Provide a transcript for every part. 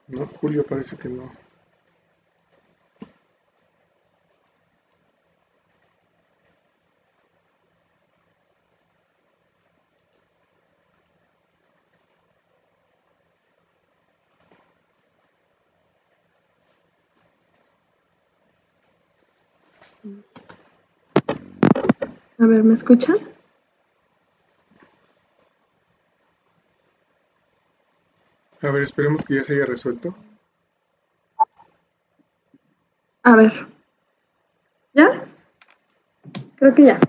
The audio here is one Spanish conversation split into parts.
No, Julio parece que no. A ver, ¿me escuchan? A ver, esperemos que ya se haya resuelto. A ver. ¿Ya? Creo que ya.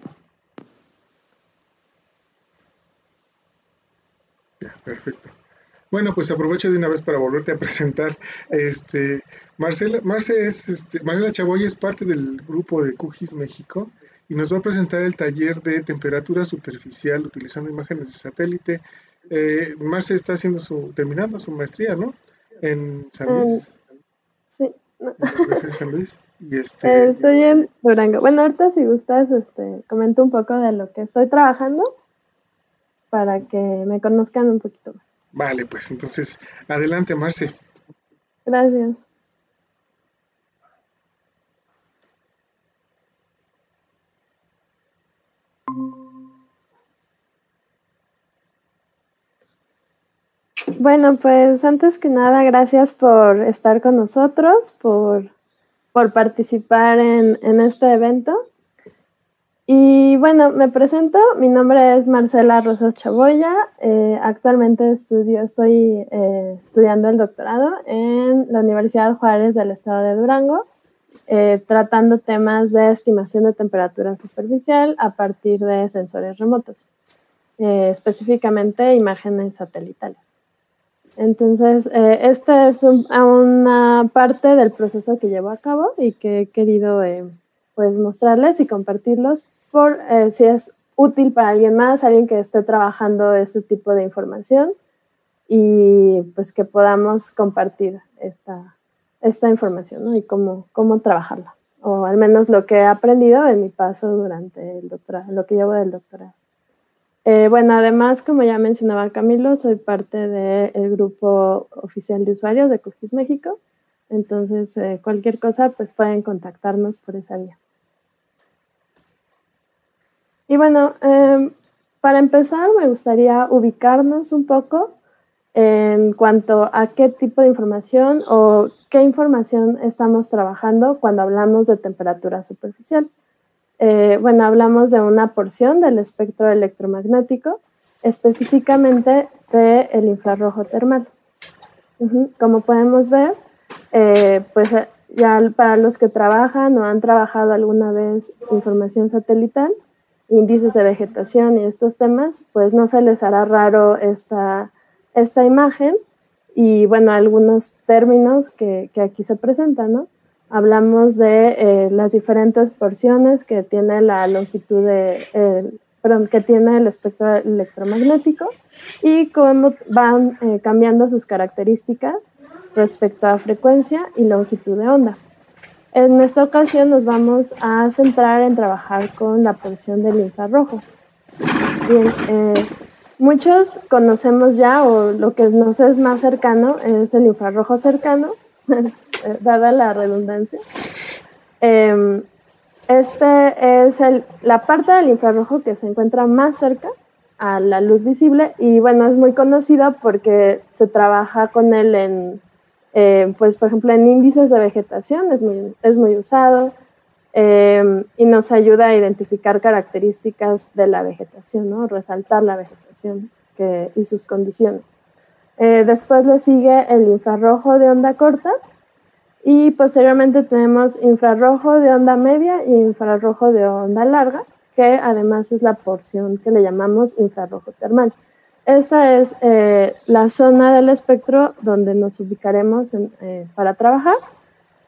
Ya, perfecto. Bueno, pues aprovecho de una vez para volverte a presentar. Marcela Chaboy es parte del grupo de QGIS México y nos va a presentar el taller de temperatura superficial utilizando imágenes de satélite. Marce está terminando su maestría, ¿no? En San Luis, Sí. No. en la Universidad de San Luis. Y Estoy en Durango. Bueno, ahorita si gustas, comento un poco de lo que estoy trabajando para que me conozcan un poquito más. vale, pues entonces, adelante, Marce. Gracias. Bueno, pues antes que nada, gracias por estar con nosotros, por participar en este evento. Y bueno, me presento, mi nombre es Marcela Rosas Chaboya, actualmente estoy estudiando el doctorado en la Universidad Juárez del Estado de Durango, tratando temas de estimación de temperatura superficial a partir de sensores remotos, específicamente imágenes satelitales. Entonces, esta es una parte del proceso que llevo a cabo y que he querido pues mostrarles y compartirlos por si es útil para alguien más, alguien que esté trabajando este tipo de información y pues que podamos compartir esta información, ¿no? Y cómo trabajarla, o al menos lo que he aprendido en mi paso durante el doctorado, lo que llevo del doctorado. Bueno, además, como ya mencionaba Camilo, soy parte del grupo oficial de usuarios de QGIS México. Entonces, cualquier cosa, pues pueden contactarnos por esa vía. Y bueno, para empezar, me gustaría ubicarnos un poco en cuanto a qué tipo de información o qué información estamos trabajando cuando hablamos de temperatura superficial. Bueno, hablamos de una porción del espectro electromagnético, específicamente del infrarrojo termal. Como podemos ver, pues ya para los que trabajan o han trabajado alguna vez información satelital, índices de vegetación y estos temas, pues no se les hará raro esta imagen y bueno, algunos términos que aquí se presentan, ¿no? Hablamos de las diferentes porciones que tiene la longitud que tiene el espectro electromagnético y cómo van cambiando sus características respecto a frecuencia y longitud de onda. En esta ocasión nos vamos a centrar en trabajar con la porción del infrarrojo. Bien, muchos conocemos ya, o lo que nos es más cercano es el infrarrojo cercano, dada la redundancia. Este es la parte del infrarrojo que se encuentra más cerca a la luz visible y bueno, es muy conocida porque se trabaja con él pues por ejemplo en índices de vegetación, es muy usado y nos ayuda a identificar características de la vegetación, ¿no? Resaltar la vegetación y sus condiciones. Después le sigue el infrarrojo de onda corta y posteriormente tenemos infrarrojo de onda media y infrarrojo de onda larga, que además es la porción que le llamamos infrarrojo termal. Esta es la zona del espectro donde nos ubicaremos para trabajar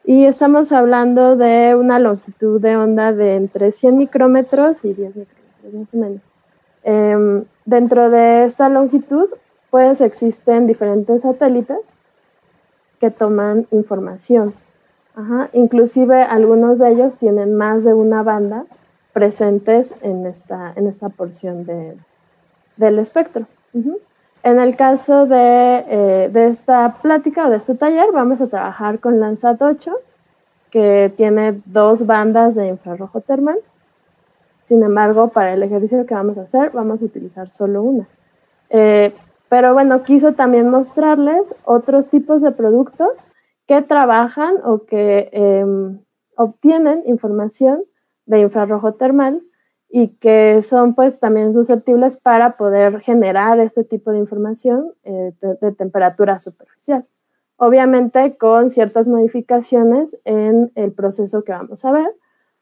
y estamos hablando de una longitud de onda de entre 100 micrómetros y 10 micrómetros más o menos. Dentro de esta longitud pues existen diferentes satélites que toman información. Inclusive algunos de ellos tienen más de una banda presentes en esta porción del espectro. En el caso de esta plática o de este taller, vamos a trabajar con Landsat 8, que tiene 2 bandas de infrarrojo termal. Sin embargo, para el ejercicio que vamos a hacer, vamos a utilizar solo una. Pero bueno, quise también mostrarles otros tipos de productos que trabajan o que obtienen información de infrarrojo termal y que son pues también susceptibles para poder generar este tipo de información de temperatura superficial. Obviamente con ciertas modificaciones en el proceso que vamos a ver,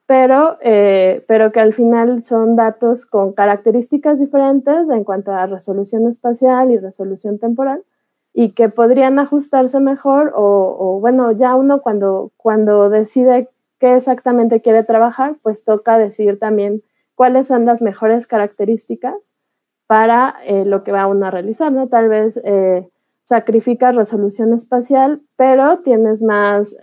pero que al final son datos con características diferentes en cuanto a resolución espacial y resolución temporal, y que podrían ajustarse mejor o bueno, ya uno cuando decide qué exactamente quiere trabajar, pues toca decidir también cuáles son las mejores características para lo que va uno a realizar, ¿no? Tal vez sacrificas resolución espacial, pero tienes más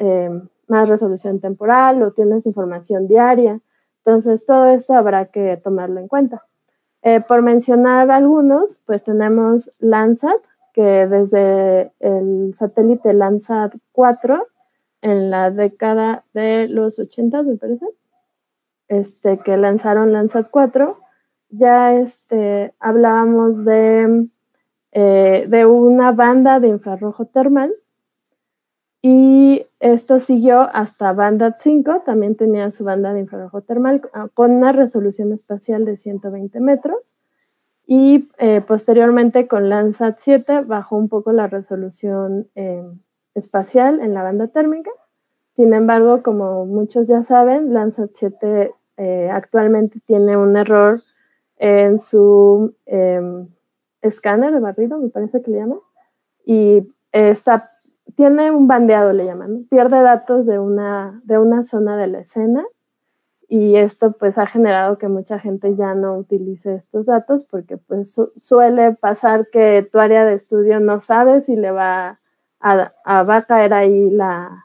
resolución temporal o tienes información diaria. Entonces, todo esto habrá que tomarlo en cuenta. Por mencionar algunos, pues tenemos Landsat, que desde el satélite Landsat 4, en la década de los 80, me parece, que lanzaron Landsat 4, ya hablábamos de una banda de infrarrojo termal, y esto siguió hasta banda 5, también tenía su banda de infrarrojo termal con una resolución espacial de 120 metros, y posteriormente con Landsat 7 bajó un poco la resolución espacial en la banda térmica. Sin embargo, como muchos ya saben, Landsat 7 actualmente tiene un error en su escáner de barrido, me parece que le llaman, y tiene un bandeado, le llaman, ¿no? Pierde datos de una zona de la escena, y esto pues ha generado que mucha gente ya no utilice estos datos porque pues suele pasar que tu área de estudio no sabe si le va a caer ahí la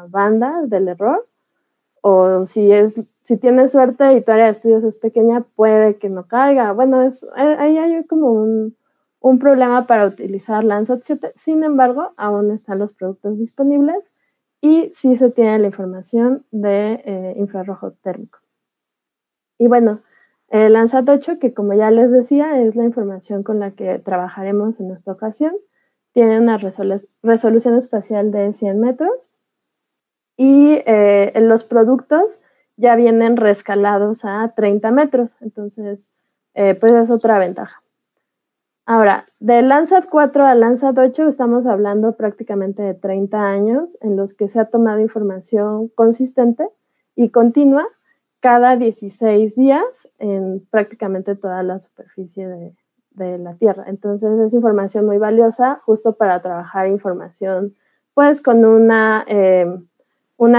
banda del error, o si tienes suerte y tu área de estudios es pequeña, puede que no caiga. Bueno, ahí hay como un problema para utilizar Landsat 7. Sin embargo, aún están los productos disponibles y sí se tiene la información de infrarrojo térmico. Y bueno, Landsat 8, que como ya les decía, es la información con la que trabajaremos en esta ocasión, tiene una resolución espacial de 100 metros, y los productos ya vienen rescalados a 30 metros, entonces pues es otra ventaja. Ahora, de Landsat 4 a Landsat 8 estamos hablando prácticamente de 30 años en los que se ha tomado información consistente y continua cada 16 días en prácticamente toda la superficie de la Tierra. Entonces es información muy valiosa justo para trabajar información pues con una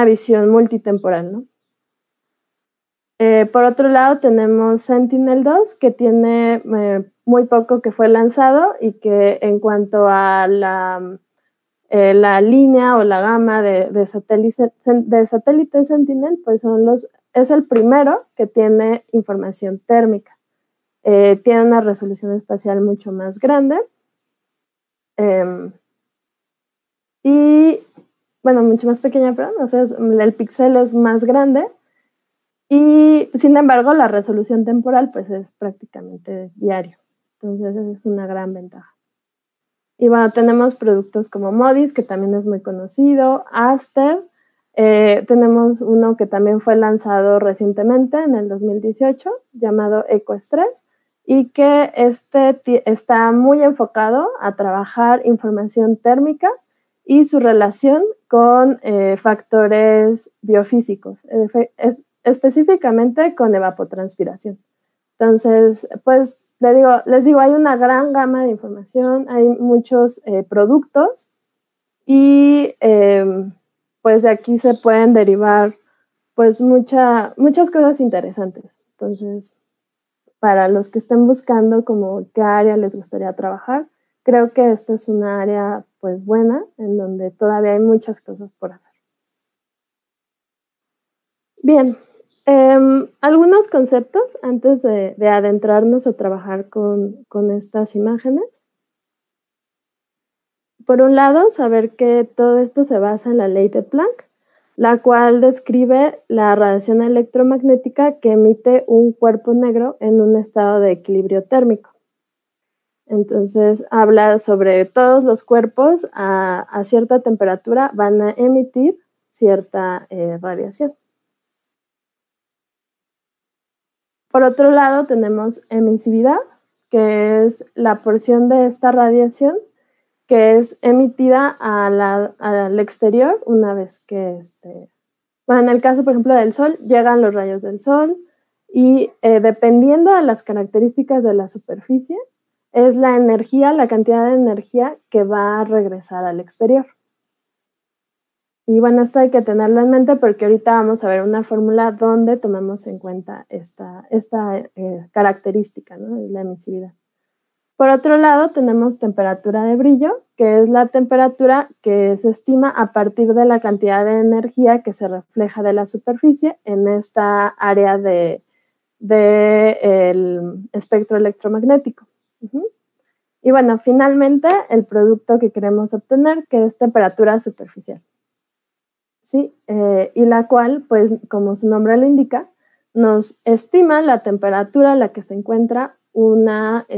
visión multitemporal, ¿no? Por otro lado, tenemos Sentinel-2, que tiene muy poco que fue lanzado y que en cuanto a la línea o la gama de satélites Sentinel, pues es el primero que tiene información térmica. Tiene una resolución espacial mucho más grande. Y, bueno, mucho más pequeña, perdón, o sea, el píxel es más grande. Y sin embargo, la resolución temporal pues es prácticamente diario. Entonces, esa es una gran ventaja. Y bueno, tenemos productos como MODIS, que también es muy conocido, Aster. Tenemos uno que también fue lanzado recientemente, en el 2018, llamado EcoStress, y que está muy enfocado a trabajar información térmica y su relación con factores biofísicos, específicamente con evapotranspiración. Entonces, pues les digo, hay una gran gama de información, hay muchos productos, y pues de aquí se pueden derivar pues muchas cosas interesantes. Entonces, para los que estén buscando como qué área les gustaría trabajar, creo que esta es una área pues buena, en donde todavía hay muchas cosas por hacer. Bien, algunos conceptos antes de adentrarnos a trabajar con estas imágenes. Por un lado, saber que todo esto se basa en la ley de Planck, la cual describe la radiación electromagnética que emite un cuerpo negro en un estado de equilibrio térmico. Entonces, habla sobre todos los cuerpos a cierta temperatura van a emitir cierta radiación. Por otro lado, tenemos emisividad, que es la porción de esta radiación que es emitida al exterior una vez que, bueno, en el caso, por ejemplo, del Sol, llegan los rayos del Sol y dependiendo de las características de la superficie, es la energía, la cantidad de energía que va a regresar al exterior. Y bueno, esto hay que tenerlo en mente porque ahorita vamos a ver una fórmula donde tomamos en cuenta esta característica, ¿no? De la emisividad. Por otro lado, tenemos temperatura de brillo, que es la temperatura que se estima a partir de la cantidad de energía que se refleja de la superficie en esta área del espectro electromagnético. Y bueno, finalmente, el producto que queremos obtener, que es temperatura superficial. ¿Sí? Y la cual, pues, como su nombre lo indica, nos estima la temperatura a la que se encuentra una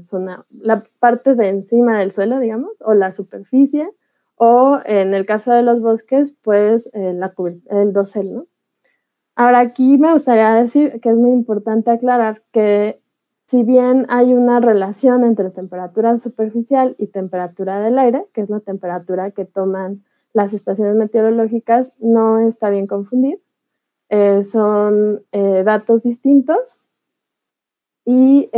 zona, la parte de encima del suelo, digamos, o la superficie, o en el caso de los bosques, pues el dosel, ¿no? Ahora, aquí me gustaría decir que es muy importante aclarar que si bien hay una relación entre temperatura superficial y temperatura del aire, que es la temperatura que toman las estaciones meteorológicas, no está bien confundir. Son datos distintos y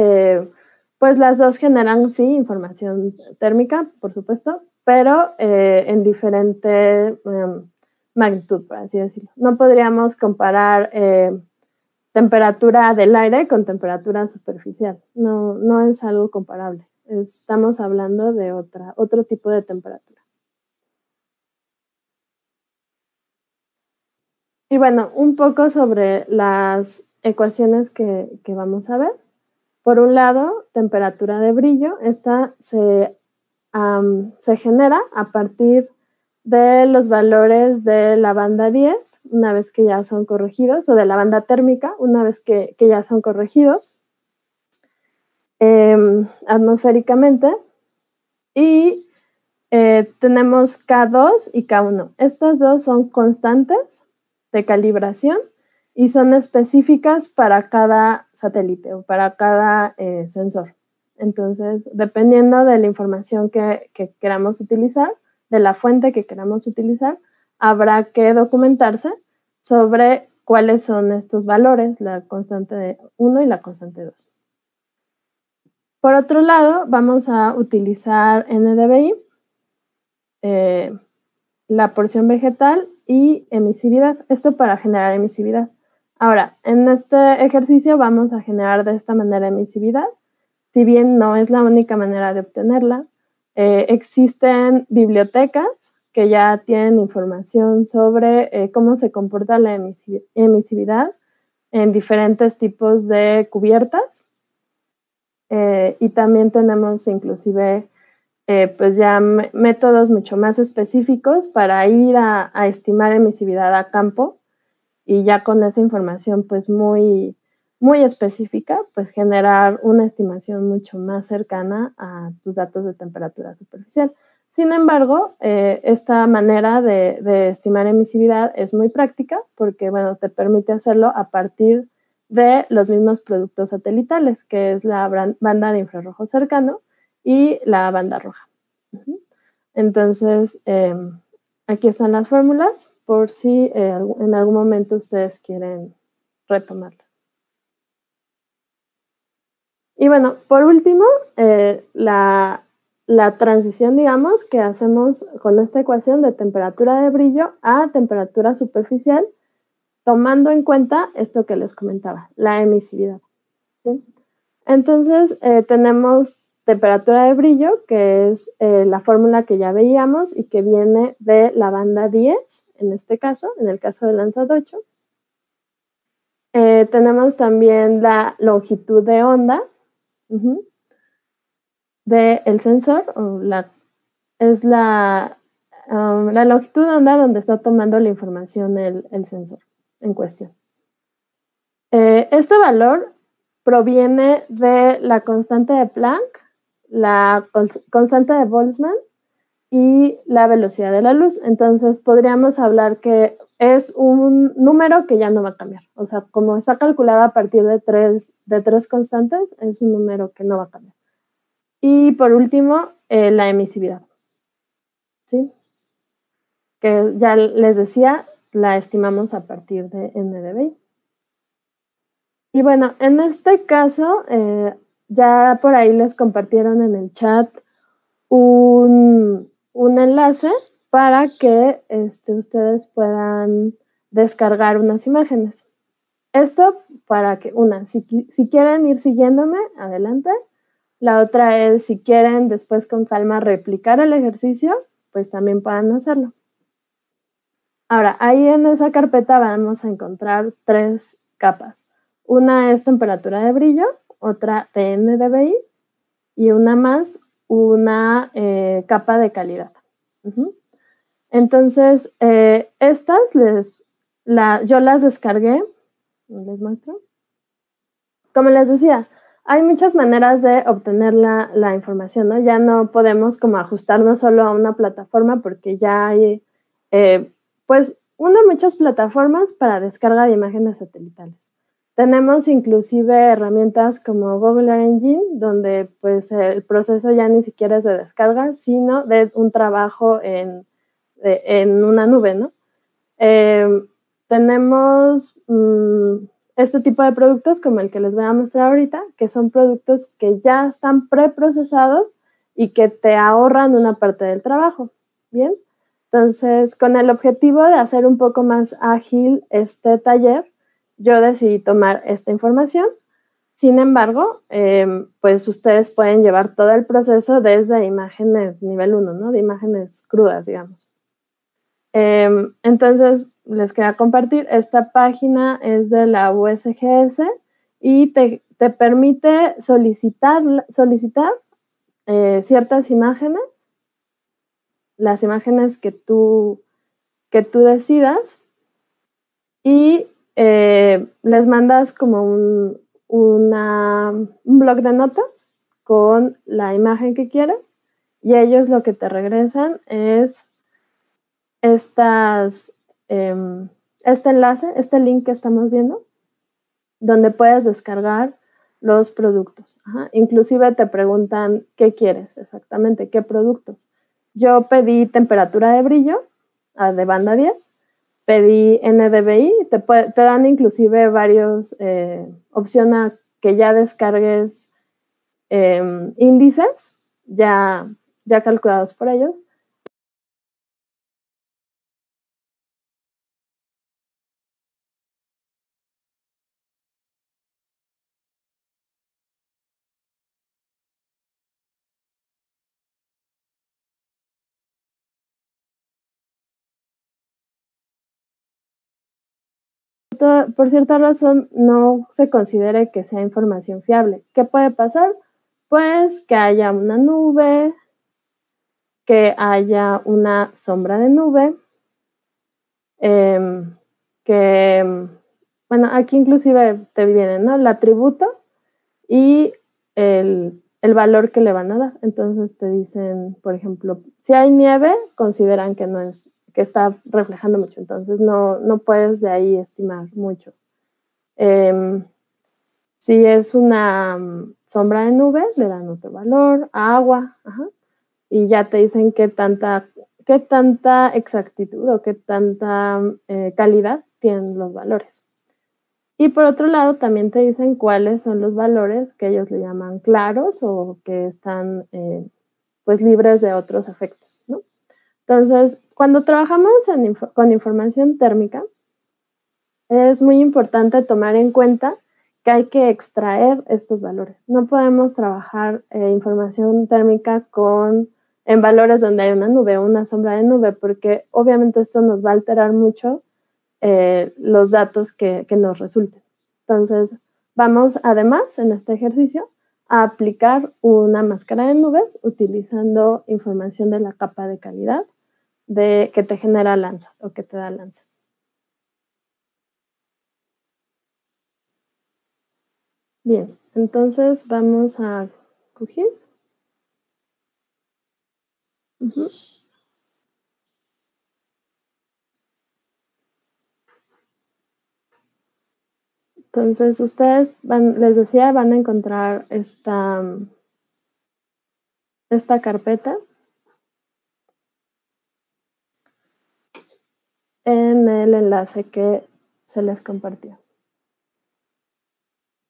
pues las dos generan, sí, información térmica, por supuesto, pero en diferente magnitud, por así decirlo. No podríamos comparar temperatura del aire con temperatura superficial. No es algo comparable. Estamos hablando de otro tipo de temperatura. Y bueno, un poco sobre las ecuaciones que vamos a ver. Por un lado, temperatura de brillo. Esta se genera a partir de los valores de la banda 10, una vez que ya son corregidos, o de la banda térmica, una vez que ya son corregidos atmosféricamente. Y tenemos K2 y K1. Estas dos son constantes de calibración y son específicas para cada satélite o para cada sensor. Entonces, dependiendo de la información que queramos utilizar, de la fuente que queramos utilizar, habrá que documentarse sobre cuáles son estos valores, la constante 1 y la constante 2. Por otro lado, vamos a utilizar NDVI, la porción vegetal y emisividad. Esto para generar emisividad. Ahora, en este ejercicio vamos a generar de esta manera emisividad. Si bien no es la única manera de obtenerla, existen bibliotecas que ya tienen información sobre cómo se comporta la emisividad en diferentes tipos de cubiertas. Y también tenemos inclusive pues ya métodos mucho más específicos para ir a estimar emisividad a campo y ya con esa información pues muy específica, pues generar una estimación mucho más cercana a tus datos de temperatura superficial. Sin embargo, esta manera de estimar emisividad es muy práctica porque, bueno, te permite hacerlo a partir de los mismos productos satelitales, que es la banda de infrarrojo cercano y la banda roja. Entonces, aquí están las fórmulas por si en algún momento ustedes quieren retomarlas. Y bueno, por último, la transición, digamos, que hacemos con esta ecuación de temperatura de brillo a temperatura superficial, tomando en cuenta esto que les comentaba, la emisividad. ¿Sí? Entonces, tenemos temperatura de brillo, que es la fórmula que ya veíamos y que viene de la banda 10, en este caso, en el caso de Landsat 8. Tenemos también la longitud de onda del sensor, o es la longitud de onda donde está tomando la información el sensor en cuestión. Este valor proviene de la constante de Planck, la constante de Boltzmann y la velocidad de la luz. Entonces podríamos hablar que es un número que ya no va a cambiar. O sea, como está calculada a partir de tres constantes, es un número que no va a cambiar. Y por último, la emisividad. ¿Sí? Que ya les decía, la estimamos a partir de n de BI. Y bueno, en este caso, ya por ahí les compartieron en el chat un enlace para que ustedes puedan descargar unas imágenes. Esto para que, si quieren ir siguiéndome, adelante. La otra es, si quieren después con calma replicar el ejercicio, pues también puedan hacerlo. Ahora, ahí en esa carpeta vamos a encontrar 3 capas. Una es temperatura de brillo, otra TN de BI y una más, una capa de calidad. Entonces, estas yo las descargué. Les muestro. Como les decía, hay muchas maneras de obtener la información, ¿no? Ya no podemos como ajustarnos solo a una plataforma porque ya hay, pues, muchas plataformas para descarga de imágenes satelitales. Tenemos inclusive herramientas como Google Earth Engine, donde pues el proceso ya ni siquiera es de descarga, sino de un trabajo en una nube, ¿no? Tenemos este tipo de productos como el que les voy a mostrar ahorita, que son productos que ya están preprocesados y que te ahorran una parte del trabajo, ¿bien? Entonces, con el objetivo de hacer un poco más ágil este taller, yo decidí tomar esta información. Sin embargo, pues ustedes pueden llevar todo el proceso desde imágenes nivel 1, ¿no? De imágenes crudas, digamos. Entonces, les quería compartir, esta página es de la USGS y te permite solicitar ciertas imágenes, las imágenes que tú decidas, y les mandas como un blog de notas con la imagen que quieres y ellos lo que te regresan es este enlace, este link que estamos viendo, donde puedes descargar los productos. Inclusive te preguntan qué quieres exactamente, qué productos. Yo pedí temperatura de brillo de banda 10, pedí NDVI, te dan inclusive varios opción a que ya descargues índices ya calculados por ellos. Por cierta razón no se considere que sea información fiable. ¿Qué puede pasar? Pues que haya una nube, que haya una sombra de nube, bueno, aquí inclusive te vienen, ¿no? El atributo y el valor que le van a dar. Entonces te dicen, por ejemplo, si hay nieve, consideran que que está reflejando mucho, entonces no puedes de ahí estimar mucho. Si es una sombra de nube, le dan otro valor, agua, y ya te dicen qué tanta exactitud o qué tanta calidad tienen los valores. Y por otro lado, también te dicen cuáles son los valores que ellos le llaman claros o que están pues libres de otros efectos, ¿no? Entonces, cuando trabajamos con información térmica, es muy importante tomar en cuenta que hay que extraer estos valores. No podemos trabajar información térmica en valores donde hay una nube o una sombra de nube, porque obviamente esto nos va a alterar mucho los datos que nos resulten. Entonces, vamos además en este ejercicio a aplicar una máscara de nubes utilizando información de la capa de calidad que te genera Landsat o que te da Landsat. Bien, entonces vamos a QGIS. Entonces ustedes les decía, van a encontrar esta carpeta en el enlace que se les compartió.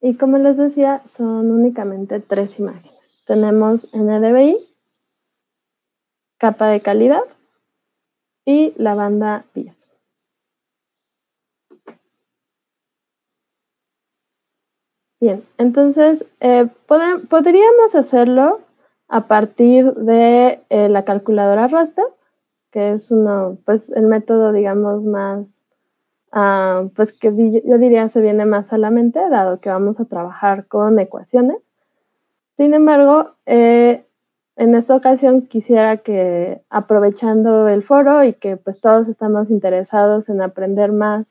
Y como les decía, son únicamente 3 imágenes. Tenemos NDVI, capa de calidad y la banda 10. Bien, entonces podríamos hacerlo a partir de la calculadora raster, que es pues el método, digamos, más, pues que yo diría se viene más a la mente, dado que vamos a trabajar con ecuaciones. Sin embargo, en esta ocasión quisiera que, aprovechando el foro y que pues todos estamos interesados en aprender más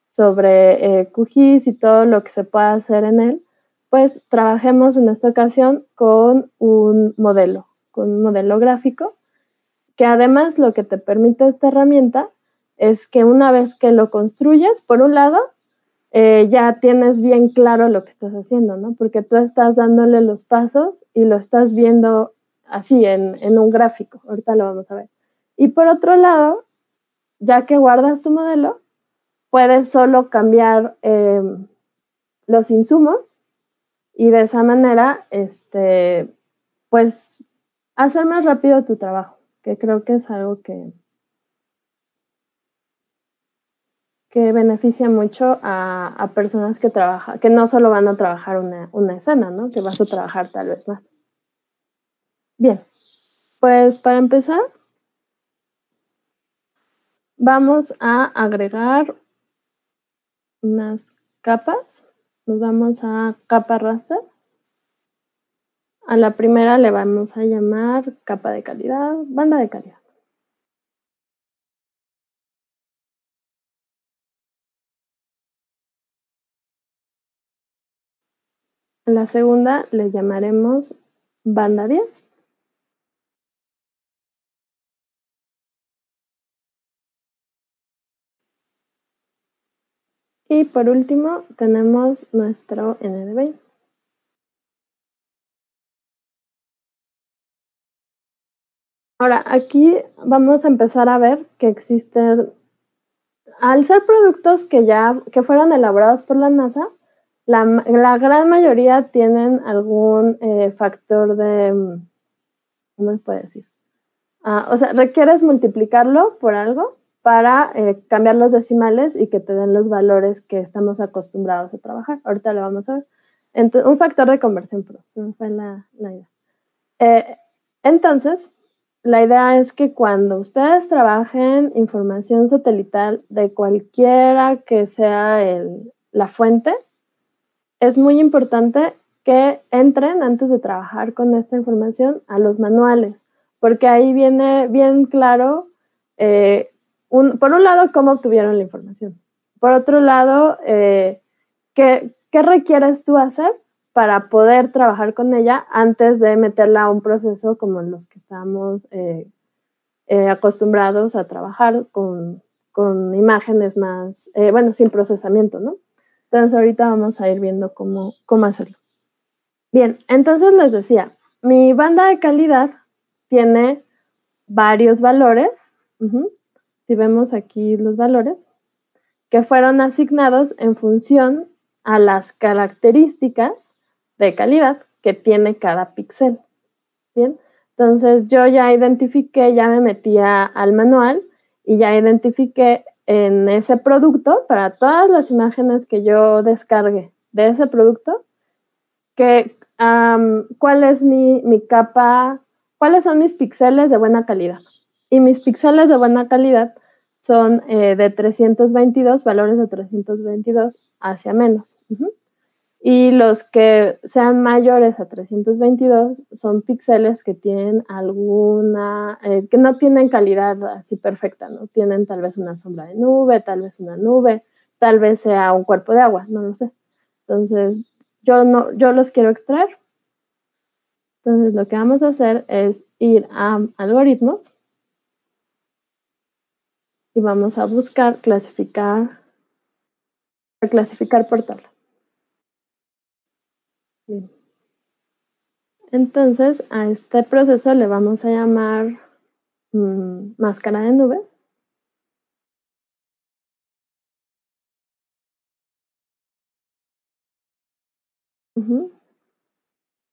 sobre QGIS y todo lo que se pueda hacer en él, pues trabajemos en esta ocasión con un modelo gráfico, que además lo que te permite esta herramienta es que una vez que lo construyes, por un lado, ya tienes bien claro lo que estás haciendo, ¿no? Porque tú estás dándole los pasos y lo estás viendo así en un gráfico. Ahorita lo vamos a ver. Y por otro lado, ya que guardas tu modelo, puedes solo cambiar los insumos y de esa manera, pues, hacer más rápido tu trabajo, que creo que es algo que beneficia mucho a personas que no solo van a trabajar una escena, ¿no? Que vas a trabajar tal vez más. Bien, pues para empezar, vamos a agregar unas capas. Nos vamos a capa raster. A la primera le vamos a llamar capa de calidad, banda de calidad. A la segunda le llamaremos banda 10. Y por último tenemos nuestro NDVI. Ahora, aquí vamos a empezar a ver que existen, al ser productos que fueron elaborados por la NASA, la gran mayoría tienen algún factor de, ¿cómo se puede decir? O sea, requieres multiplicarlo por algo para cambiar los decimales y que te den los valores que estamos acostumbrados a trabajar. Ahorita lo vamos a ver. Entonces, un factor de conversión, pero se me fue la idea. Entonces, la idea es que cuando ustedes trabajen información satelital de cualquiera que sea la fuente, es muy importante que entren antes de trabajar con esta información a los manuales, porque ahí viene bien claro, por un lado, cómo obtuvieron la información. Por otro lado, ¿qué requieres tú hacer para poder trabajar con ella antes de meterla a un proceso como los que estamos acostumbrados a trabajar con imágenes más, sin procesamiento, ¿no? Entonces ahorita vamos a ir viendo cómo hacerlo. Bien, entonces les decía, mi banda de calidad tiene varios valores. Si vemos aquí los valores, que fueron asignados en función a las características de calidad que tiene cada píxel. Bien, entonces yo ya me metía al manual y ya identifiqué en ese producto, para todas las imágenes que yo descargue de ese producto, cuál es mi capa, cuáles son mis píxeles de buena calidad. Y mis píxeles de buena calidad son de 322, valores de 322 hacia menos. Y los que sean mayores a 322 son píxeles que tienen alguna, que no tienen calidad así perfecta, ¿no? Tienen tal vez una sombra de nube, tal vez una nube, tal vez sea un cuerpo de agua, no lo sé. Entonces, yo los quiero extraer. Entonces, lo que vamos a hacer es ir a algoritmos y vamos a buscar clasificar por tabla. Bien. Entonces, a este proceso le vamos a llamar máscara de nubes.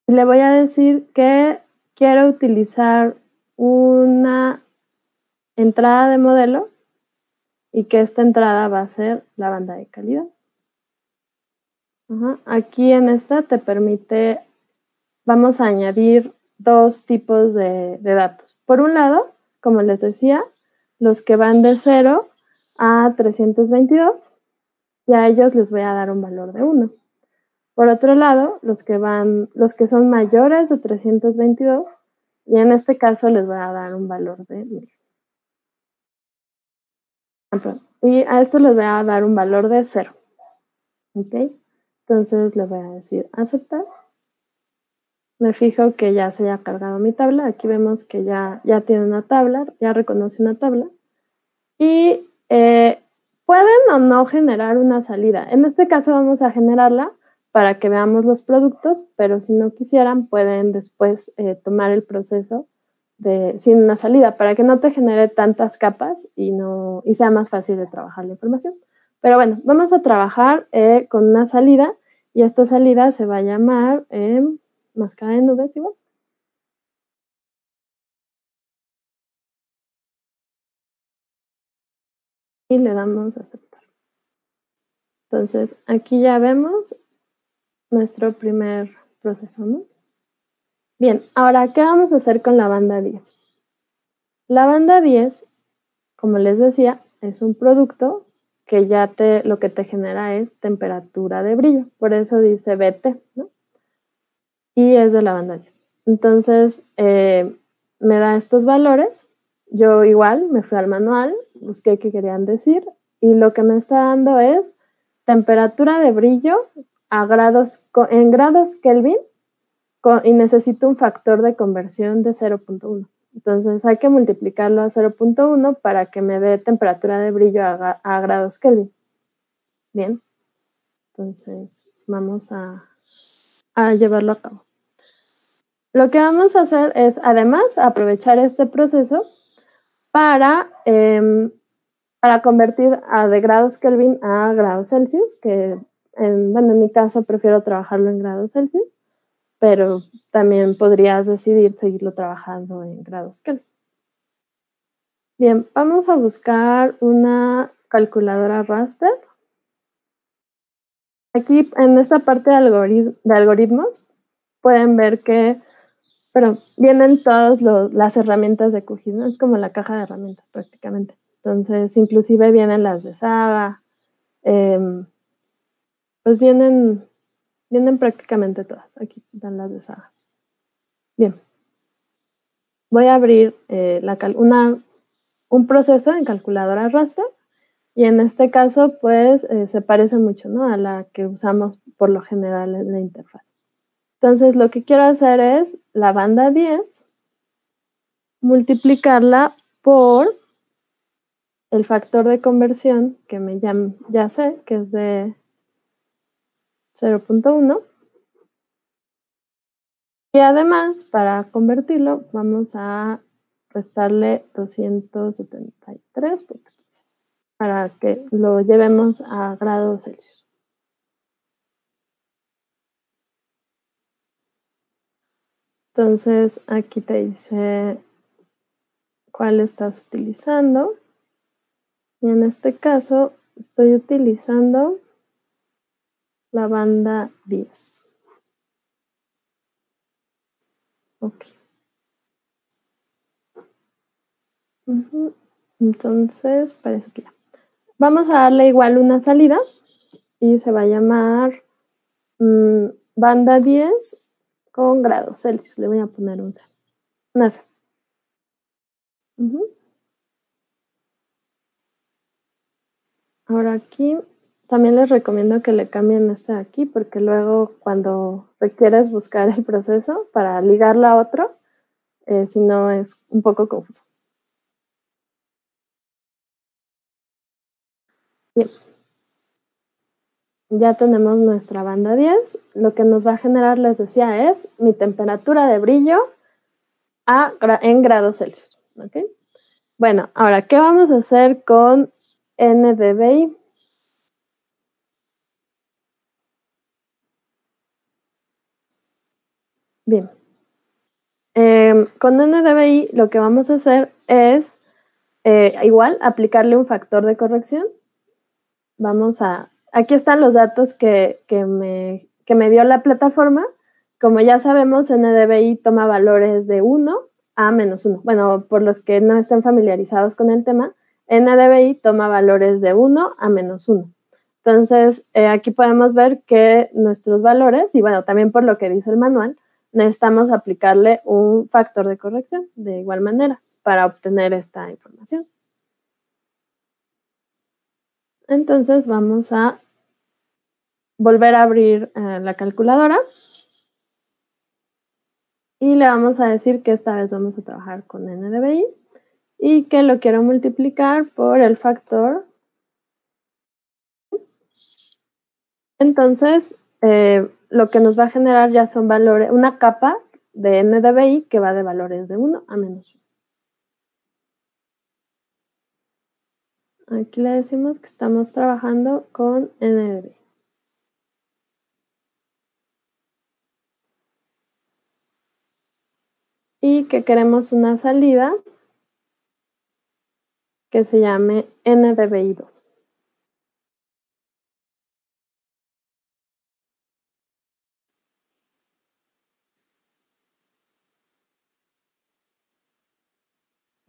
Le voy a decir que quiero utilizar una entrada de modelo y que esta entrada va a ser la banda de calidad. Aquí en esta te permite, vamos a añadir dos tipos de datos. Por un lado, como les decía, los que van de 0 a 322, y a ellos les voy a dar un valor de 1. Por otro lado, los que son mayores de 322, y en este caso les voy a dar un valor de 1000. Y a esto les voy a dar un valor de 0. ¿Ok? Entonces le voy a decir aceptar. Me fijo que ya se haya cargado mi tabla. Aquí vemos que ya tiene una tabla, ya reconoce una tabla. Y pueden o no generar una salida. En este caso vamos a generarla para que veamos los productos, pero si no quisieran pueden después tomar el proceso sin una salida para que no te genere tantas capas y sea más fácil de trabajar la información. Pero bueno, vamos a trabajar con una salida y esta salida se va a llamar máscara de nubes igual. Y le damos a aceptar. Entonces, aquí ya vemos nuestro primer proceso, ¿no? Bien, ahora, ¿qué vamos a hacer con la banda 10? La banda 10, como les decía, es un producto que lo que te genera es temperatura de brillo, por eso dice BT, ¿no? Y es de la banda 10. Entonces, me da estos valores, yo igual me fui al manual, busqué qué querían decir, y lo que me está dando es temperatura de brillo en grados Kelvin, y necesito un factor de conversión de 0.1. Entonces hay que multiplicarlo a 0.1 para que me dé temperatura de brillo a grados Kelvin. Bien, entonces vamos a llevarlo a cabo. Lo que vamos a hacer es, además, aprovechar este proceso para convertir de grados Kelvin a grados Celsius, que en mi caso prefiero trabajarlo en grados Celsius, pero también podrías decidir seguirlo trabajando en grados Kelvin. Bien, vamos a buscar una calculadora raster. Aquí en esta parte de algoritmos pueden ver que vienen todas las herramientas de QGIS, ¿no? Es como la caja de herramientas prácticamente. Entonces, inclusive vienen las de Saga, pues vienen prácticamente todas. Aquí están las de Saga. Bien. Voy a abrir un proceso en calculadora raster y en este caso pues se parece mucho, ¿no?, a la que usamos por lo general en la interfaz. Entonces lo que quiero hacer es la banda 10 multiplicarla por el factor de conversión que ya sé que es de 0.1. Y además, para convertirlo, vamos a restarle 273 para que lo llevemos a grados Celsius. Entonces, aquí te dice cuál estás utilizando. Y en este caso, estoy utilizando la banda 10. Ok. Entonces, parece que ya. Vamos a darle igual una salida y se va a llamar banda 10 con grados Celsius. Le voy a poner un C. Una C. Ahora aquí también les recomiendo que le cambien este de aquí, porque luego cuando requieres buscar el proceso para ligarlo a otro, si no es un poco confuso. Bien. Ya tenemos nuestra banda 10. Lo que nos va a generar, les decía, es mi temperatura de brillo en grados Celsius. ¿Okay? Bueno, ahora, ¿qué vamos a hacer con NDVI? Bien. Con NDVI lo que vamos a hacer es igual aplicarle un factor de corrección. Aquí están los datos que me dio la plataforma. Como ya sabemos, NDVI toma valores de 1 a -1. Bueno, por los que no estén familiarizados con el tema, NDVI toma valores de 1 a -1. Entonces, aquí podemos ver que nuestros valores, y bueno, también por lo que dice el manual, necesitamos aplicarle un factor de corrección de igual manera para obtener esta información. Entonces vamos a volver a abrir la calculadora y le vamos a decir que esta vez vamos a trabajar con NDVI y que lo quiero multiplicar por el factor. Entonces, lo que nos va a generar ya son valores, una capa de NDVI que va de valores de 1 a -1. Aquí le decimos que estamos trabajando con NDVI. Y que queremos una salida que se llame NDVI2.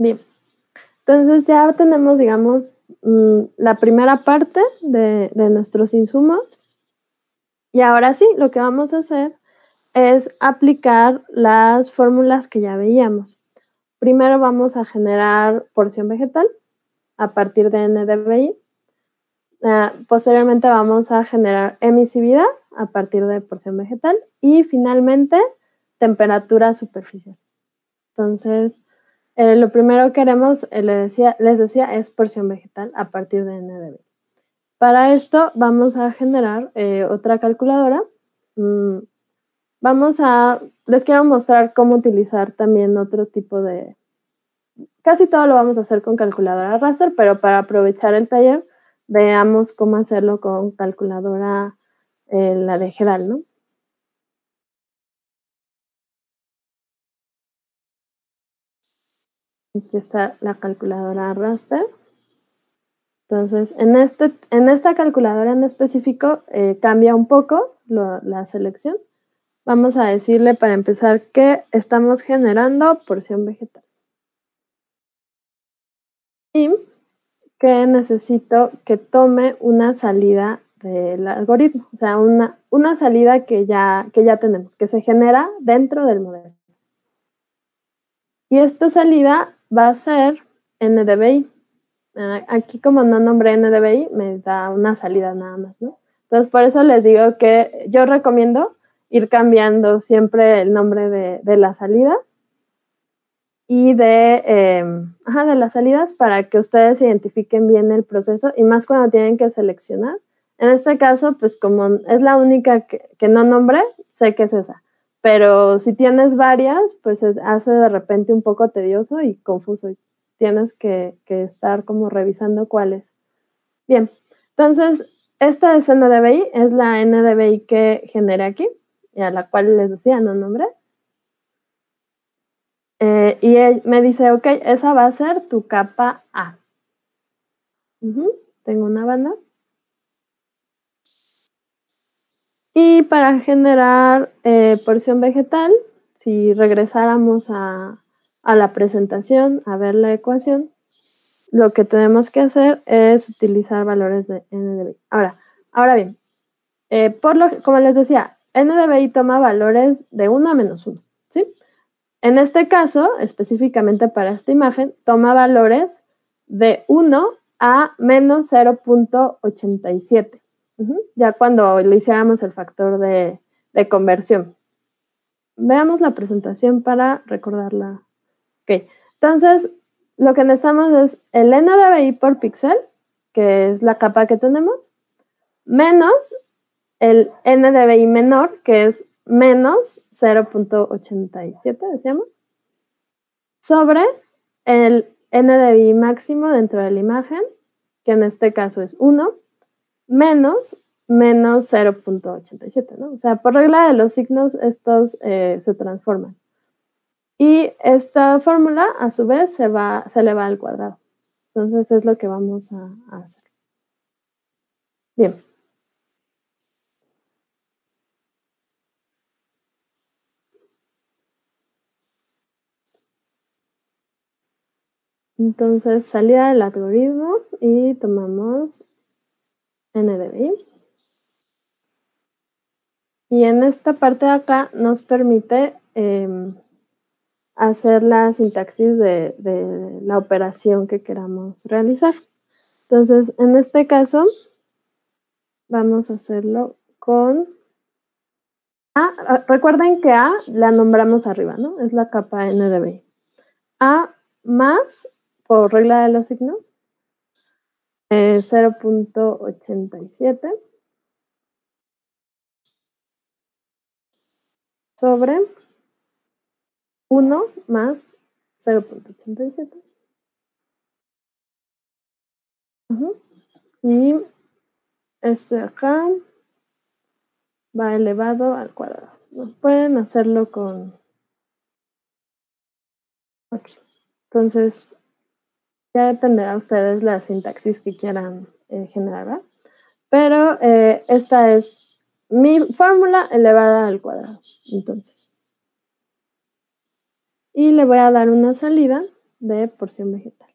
Bien, entonces ya tenemos, digamos, la primera parte de nuestros insumos. Y ahora sí, lo que vamos a hacer es aplicar las fórmulas que ya veíamos. Primero vamos a generar porción vegetal a partir de NDVI. Posteriormente vamos a generar emisividad a partir de porción vegetal y finalmente temperatura superficial. Entonces, lo primero que haremos, les decía, es porción vegetal a partir de NDVI. Para esto vamos a generar otra calculadora. Les quiero mostrar cómo utilizar también otro tipo de... Casi todo lo vamos a hacer con calculadora raster, pero para aprovechar el taller, veamos cómo hacerlo con calculadora, la de GEDAL, ¿no? Aquí está la calculadora raster. Entonces, en esta calculadora en específico cambia un poco la selección. Vamos a decirle para empezar que estamos generando porción vegetal. Y que necesito que tome una salida del algoritmo, o sea, una salida que ya tenemos, que se genera dentro del modelo. Y esta salida va a ser NDVI. Aquí como no nombré NDVI, me da una salida nada más, ¿no? Entonces, por eso les digo que yo recomiendo ir cambiando siempre el nombre de las salidas y de las salidas para que ustedes identifiquen bien el proceso y más cuando tienen que seleccionar. En este caso, pues como es la única que no nombré, sé que es esa. Pero si tienes varias, pues hace de repente un poco tedioso y confuso. Tienes que estar como revisando cuáles. Bien, entonces esta es NDVI, es la NDVI que generé aquí y a la cual les decía no nombré. Y él me dice, ok, esa va a ser tu capa A. Tengo una banda. Y para generar porción vegetal, si regresáramos a la presentación, a ver la ecuación, lo que tenemos que hacer es utilizar valores de NDVI. Ahora bien, Como les decía, NDVI toma valores de 1 a -1, ¿sí? En este caso, específicamente para esta imagen, toma valores de 1 a menos 0.87. Ya cuando le hiciéramos el factor de conversión. Veamos la presentación para recordarla. Ok, entonces lo que necesitamos es el NDVI por píxel, que es la capa que tenemos, menos el NDVI menor, que es menos 0.87, decíamos, sobre el NDVI máximo dentro de la imagen, que en este caso es 1, menos 0.87, ¿no? O sea, por regla de los signos, estos se transforman. Y esta fórmula, a su vez, se eleva al cuadrado. Entonces, es lo que vamos a hacer. Bien. Entonces, salida del algoritmo y tomamos NDVI. Y en esta parte de acá nos permite hacer la sintaxis de la operación que queramos realizar. Entonces, en este caso, vamos a hacerlo con A. Recuerden que A la nombramos arriba, ¿no? Es la capa NDVI. A más, por regla de los signos, 0.87 sobre 1 más 0.87. Y este de acá va elevado al cuadrado. Pueden hacerlo con... aquí. Entonces, ya dependerá de ustedes la sintaxis que quieran generar, ¿verdad? Pero esta es mi fórmula elevada al cuadrado. Entonces, y le voy a dar una salida de porción vegetal.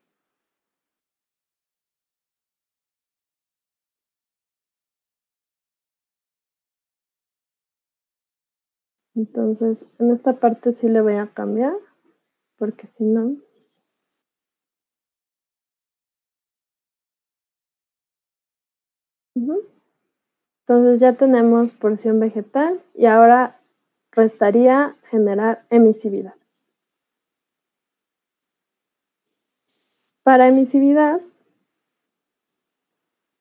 Entonces, en esta parte sí le voy a cambiar, porque si no... Entonces ya tenemos porción vegetal y ahora restaría generar emisividad. Para emisividad,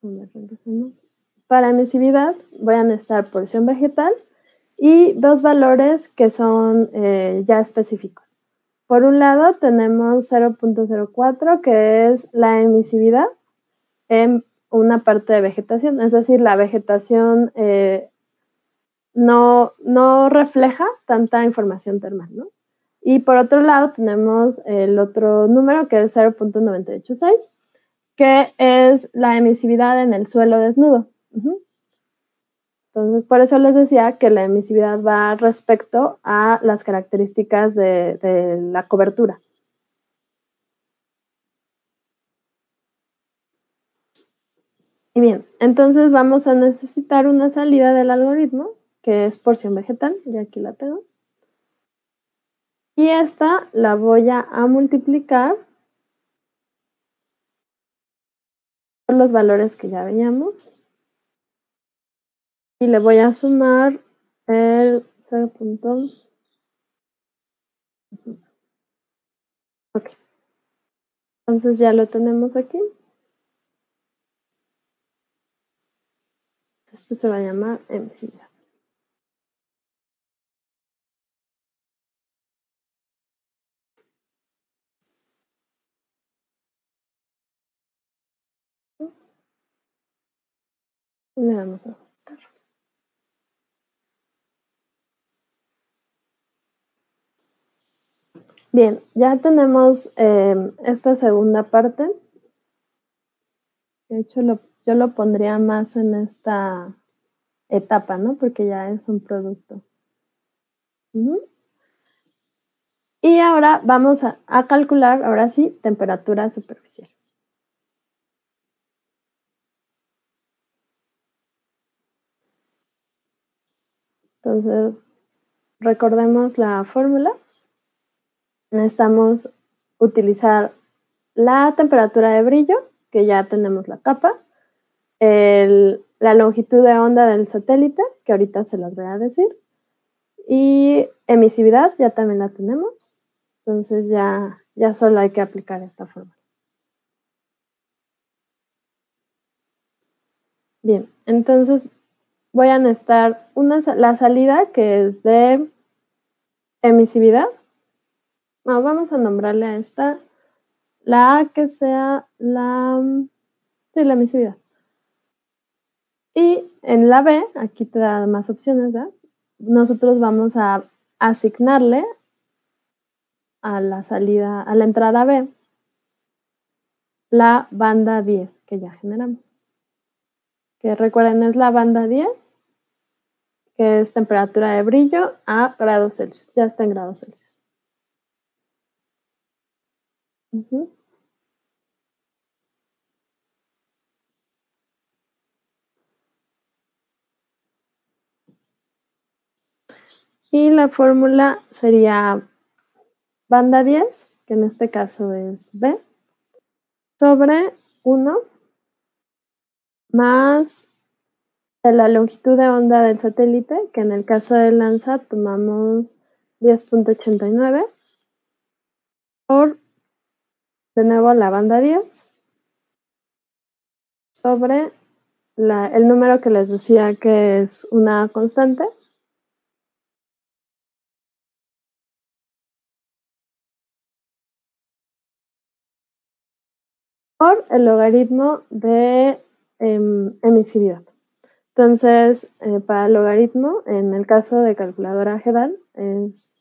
voy a necesitar porción vegetal y dos valores que son ya específicos. Por un lado tenemos 0.04, que es la emisividad en una parte de vegetación, es decir, la vegetación no refleja tanta información termal, ¿no? Y por otro lado tenemos el otro número que es 0.986, que es la emisividad en el suelo desnudo. Entonces, por eso les decía que la emisividad va respecto a las características de la cobertura. Y bien, entonces vamos a necesitar una salida del algoritmo, que es porción vegetal, y aquí la tengo. Y esta la voy a multiplicar por los valores que ya veíamos. Y le voy a sumar el 0. Ok. Entonces ya lo tenemos aquí. Esto se va a llamar emisividad. Y le vamos a aceptar. Bien, ya tenemos esta segunda parte. De hecho, yo lo pondría más en esta etapa, ¿no? Porque ya es un producto. Y ahora vamos a calcular, ahora sí, temperatura superficial. Entonces, recordemos la fórmula. Necesitamos utilizar la temperatura de brillo, que ya tenemos la capa, la longitud de onda del satélite, que ahorita se las voy a decir, y emisividad, ya también la tenemos. Entonces ya solo hay que aplicar esta fórmula. Bien, entonces voy a necesitar la salida, que es de emisividad. No, vamos a nombrarle a esta la A, que sea la emisividad. Y en la B, aquí te da más opciones, ¿verdad? Nosotros vamos a asignarle a la salida, a la entrada B, la banda 10 que ya generamos. Que recuerden, es la banda 10, que es temperatura de brillo a grados Celsius. Ya está en grados Celsius. Y la fórmula sería banda 10, que en este caso es B, sobre 1 más la longitud de onda del satélite, que en el caso del Landsat tomamos 10.89, por, de nuevo, la banda 10, sobre el número que les decía que es una constante, por el logaritmo de emisividad. Entonces, para el logaritmo, en el caso de calculadora GEDAL, es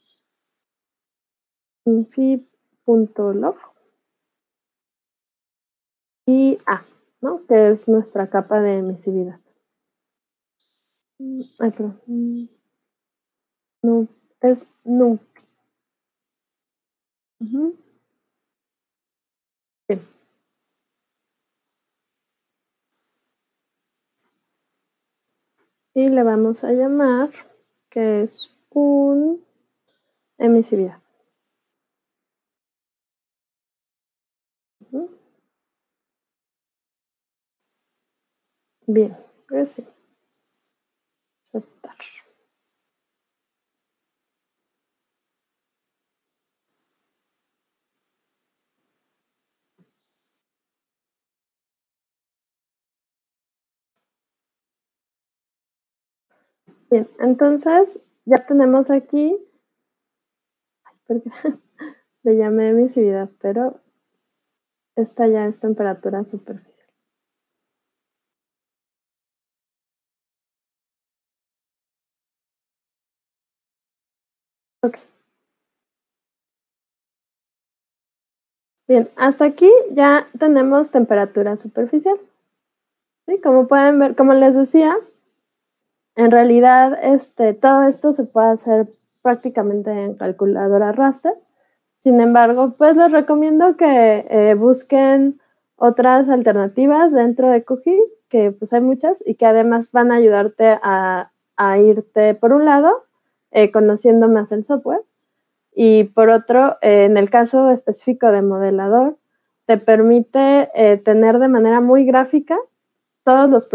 phi.log y A, ¿no? Que es nuestra capa de emisividad. Ay, perdón. No, es NUM. Bien. Y le vamos a llamar que es un emisividad. Bien, pues sí. Aceptar. Bien, entonces ya tenemos aquí, le llamé emisividad, pero esta ya es temperatura superficial. Ok. Bien, hasta aquí ya tenemos temperatura superficial. ¿Sí? Como pueden ver, como les decía, en realidad todo esto se puede hacer prácticamente en calculadora raster. Sin embargo, pues les recomiendo que busquen otras alternativas dentro de QGIS, que pues hay muchas y que además van a ayudarte a irte, por un lado, conociendo más el software, y por otro, en el caso específico de modelador, te permite tener de manera muy gráfica todos los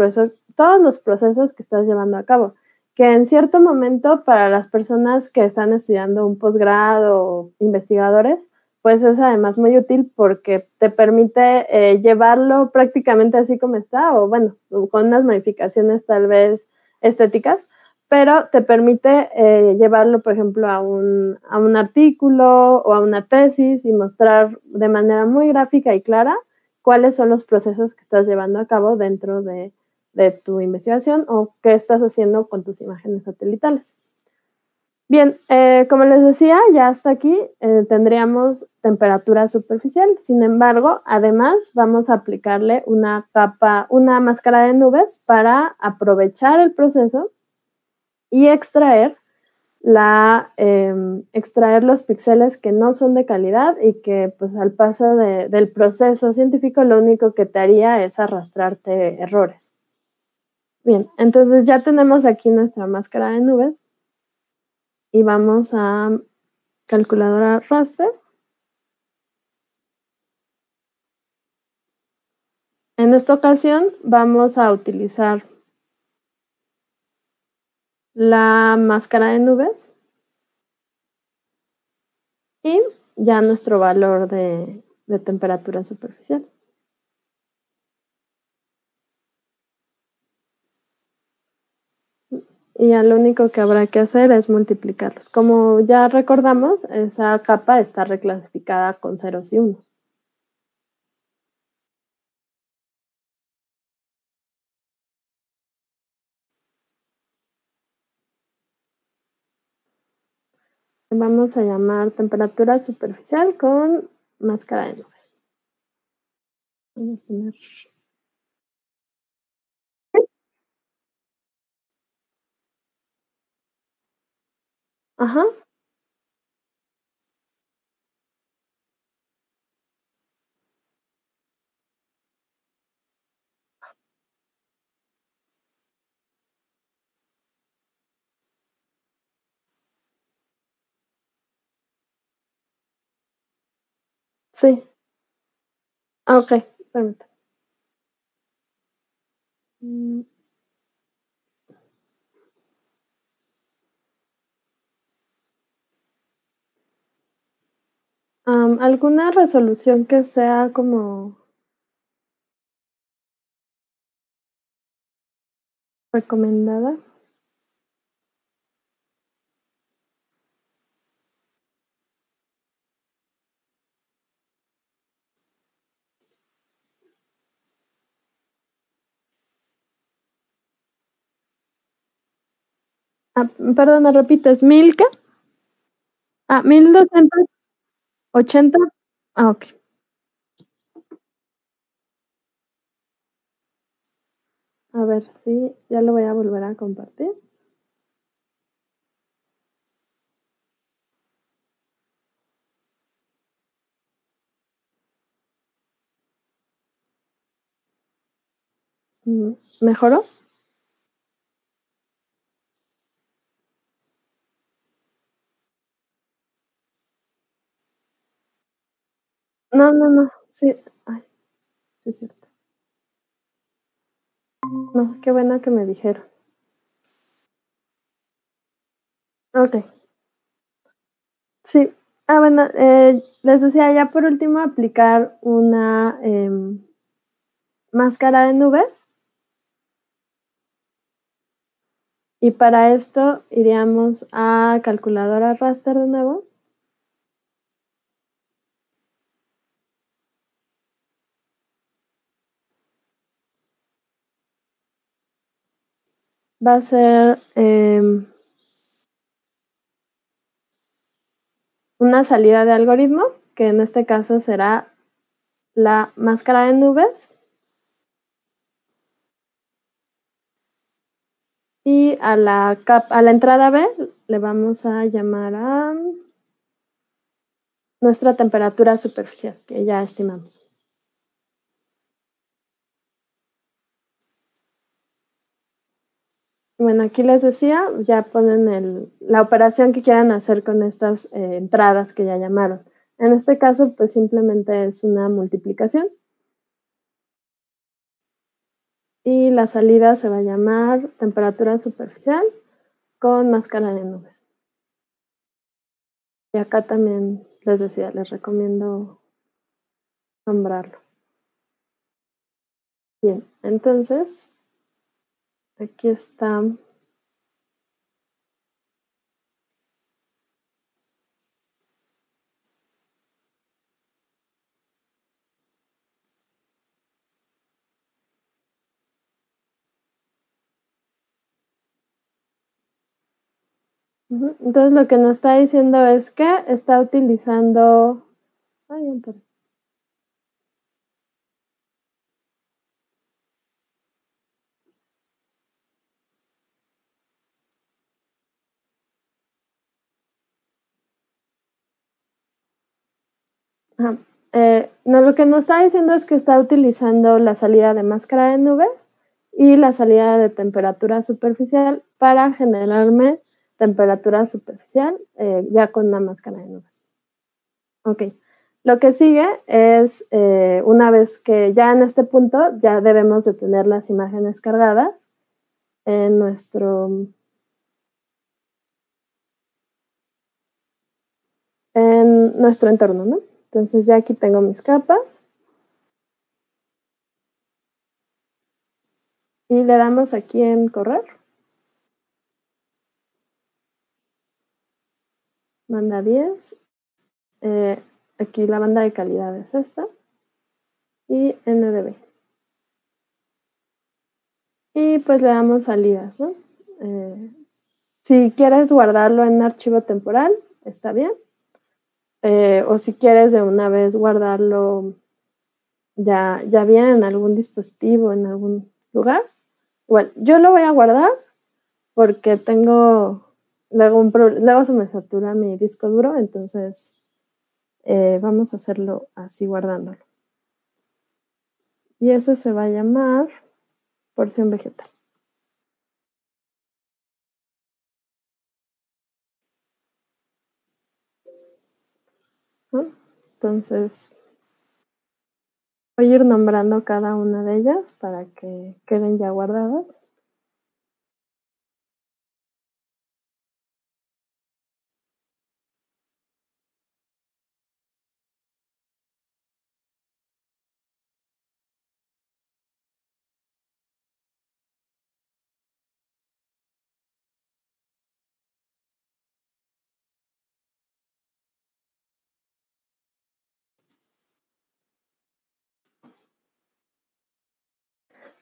procesos que estás llevando a cabo, que en cierto momento para las personas que están estudiando un posgrado o investigadores, pues es además muy útil porque te permite llevarlo prácticamente así como está, o bueno, con unas modificaciones tal vez estéticas, pero te permite llevarlo, por ejemplo, a un artículo o a una tesis y mostrar de manera muy gráfica y clara cuáles son los procesos que estás llevando a cabo dentro de tu investigación o qué estás haciendo con tus imágenes satelitales. Bien, como les decía, ya hasta aquí tendríamos temperatura superficial. Sin embargo, además vamos a aplicarle una máscara de nubes para aprovechar el proceso y extraer los píxeles que no son de calidad y que pues al paso del proceso científico lo único que te haría es arrastrarte errores. Bien, entonces ya tenemos aquí nuestra máscara de nubes y vamos a calculadora raster. En esta ocasión vamos a utilizar la máscara de nubes y ya nuestro valor de temperatura superficial. Y ya lo único que habrá que hacer es multiplicarlos. Como ya recordamos, esa capa está reclasificada con ceros y unos. Vamos a llamar temperatura superficial con máscara de nubes. Vamos a poner... Ajá. Sí. Ok, permítame. ¿Alguna resolución que sea como recomendada? Perdón, ¿me repites? ¿1000 qué? 1280. Ok. A ver si ya lo voy a volver a compartir. ¿Mejoró? No. Sí. Ay, sí es cierto. No, qué bueno que me dijeron. Ok. Sí. Bueno, les decía ya por último aplicar una máscara de nubes. Y para esto iríamos a calculadora raster de nuevo. Va a ser una salida de algoritmo, que en este caso será la máscara de nubes. Y a la entrada B le vamos a llamar a nuestra temperatura superficial, que ya estimamos. Bueno, aquí les decía, ya ponen la operación que quieran hacer con estas entradas que ya llamaron. En este caso, pues simplemente es una multiplicación. Y la salida se va a llamar temperatura superficial con máscara de nubes. Y acá también les decía, les recomiendo nombrarlo. Bien, entonces, aquí está. Entonces lo que nos está diciendo es que está utilizando... no, lo que nos está diciendo es que está utilizando la salida de máscara de nubes y la salida de temperatura superficial para generarme temperatura superficial, ya con una máscara de nubes. Ok, lo que sigue es, una vez que ya en este punto ya debemos de tener las imágenes cargadas en nuestro entorno, ¿no? Entonces ya aquí tengo mis capas. Y le damos aquí en correr. Banda 10. Aquí la banda de calidad es esta. Y NDB. Y pues le damos salidas, ¿no? Si quieres guardarlo en archivo temporal, está bien. O si quieres de una vez guardarlo ya bien en algún dispositivo, en algún lugar. Bueno, yo lo voy a guardar porque luego se me satura mi disco duro, entonces vamos a hacerlo así guardándolo. Y eso se va a llamar porción vegetal. ¿No? Entonces voy a ir nombrando cada una de ellas para que queden ya guardadas.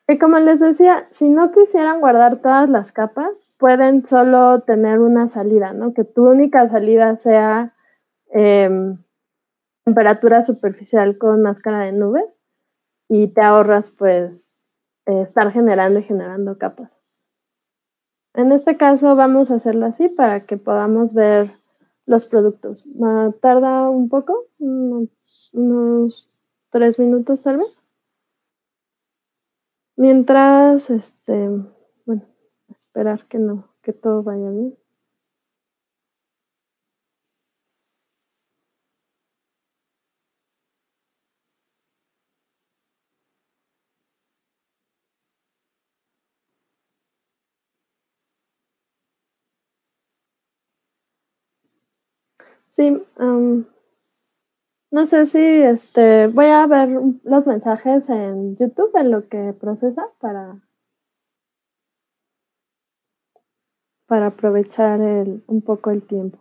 Y como les decía, si no quisieran guardar todas las capas, pueden solo tener una salida, ¿no? Que tu única salida sea temperatura superficial con máscara de nubes y te ahorras pues estar generando y generando capas. En este caso vamos a hacerlo así para que podamos ver los productos. Tarda un poco, unos 3 minutos tal vez. Mientras, bueno, esperar que todo vaya bien. Sí, no sé si voy a ver los mensajes en YouTube en lo que procesa para aprovechar un poco el tiempo.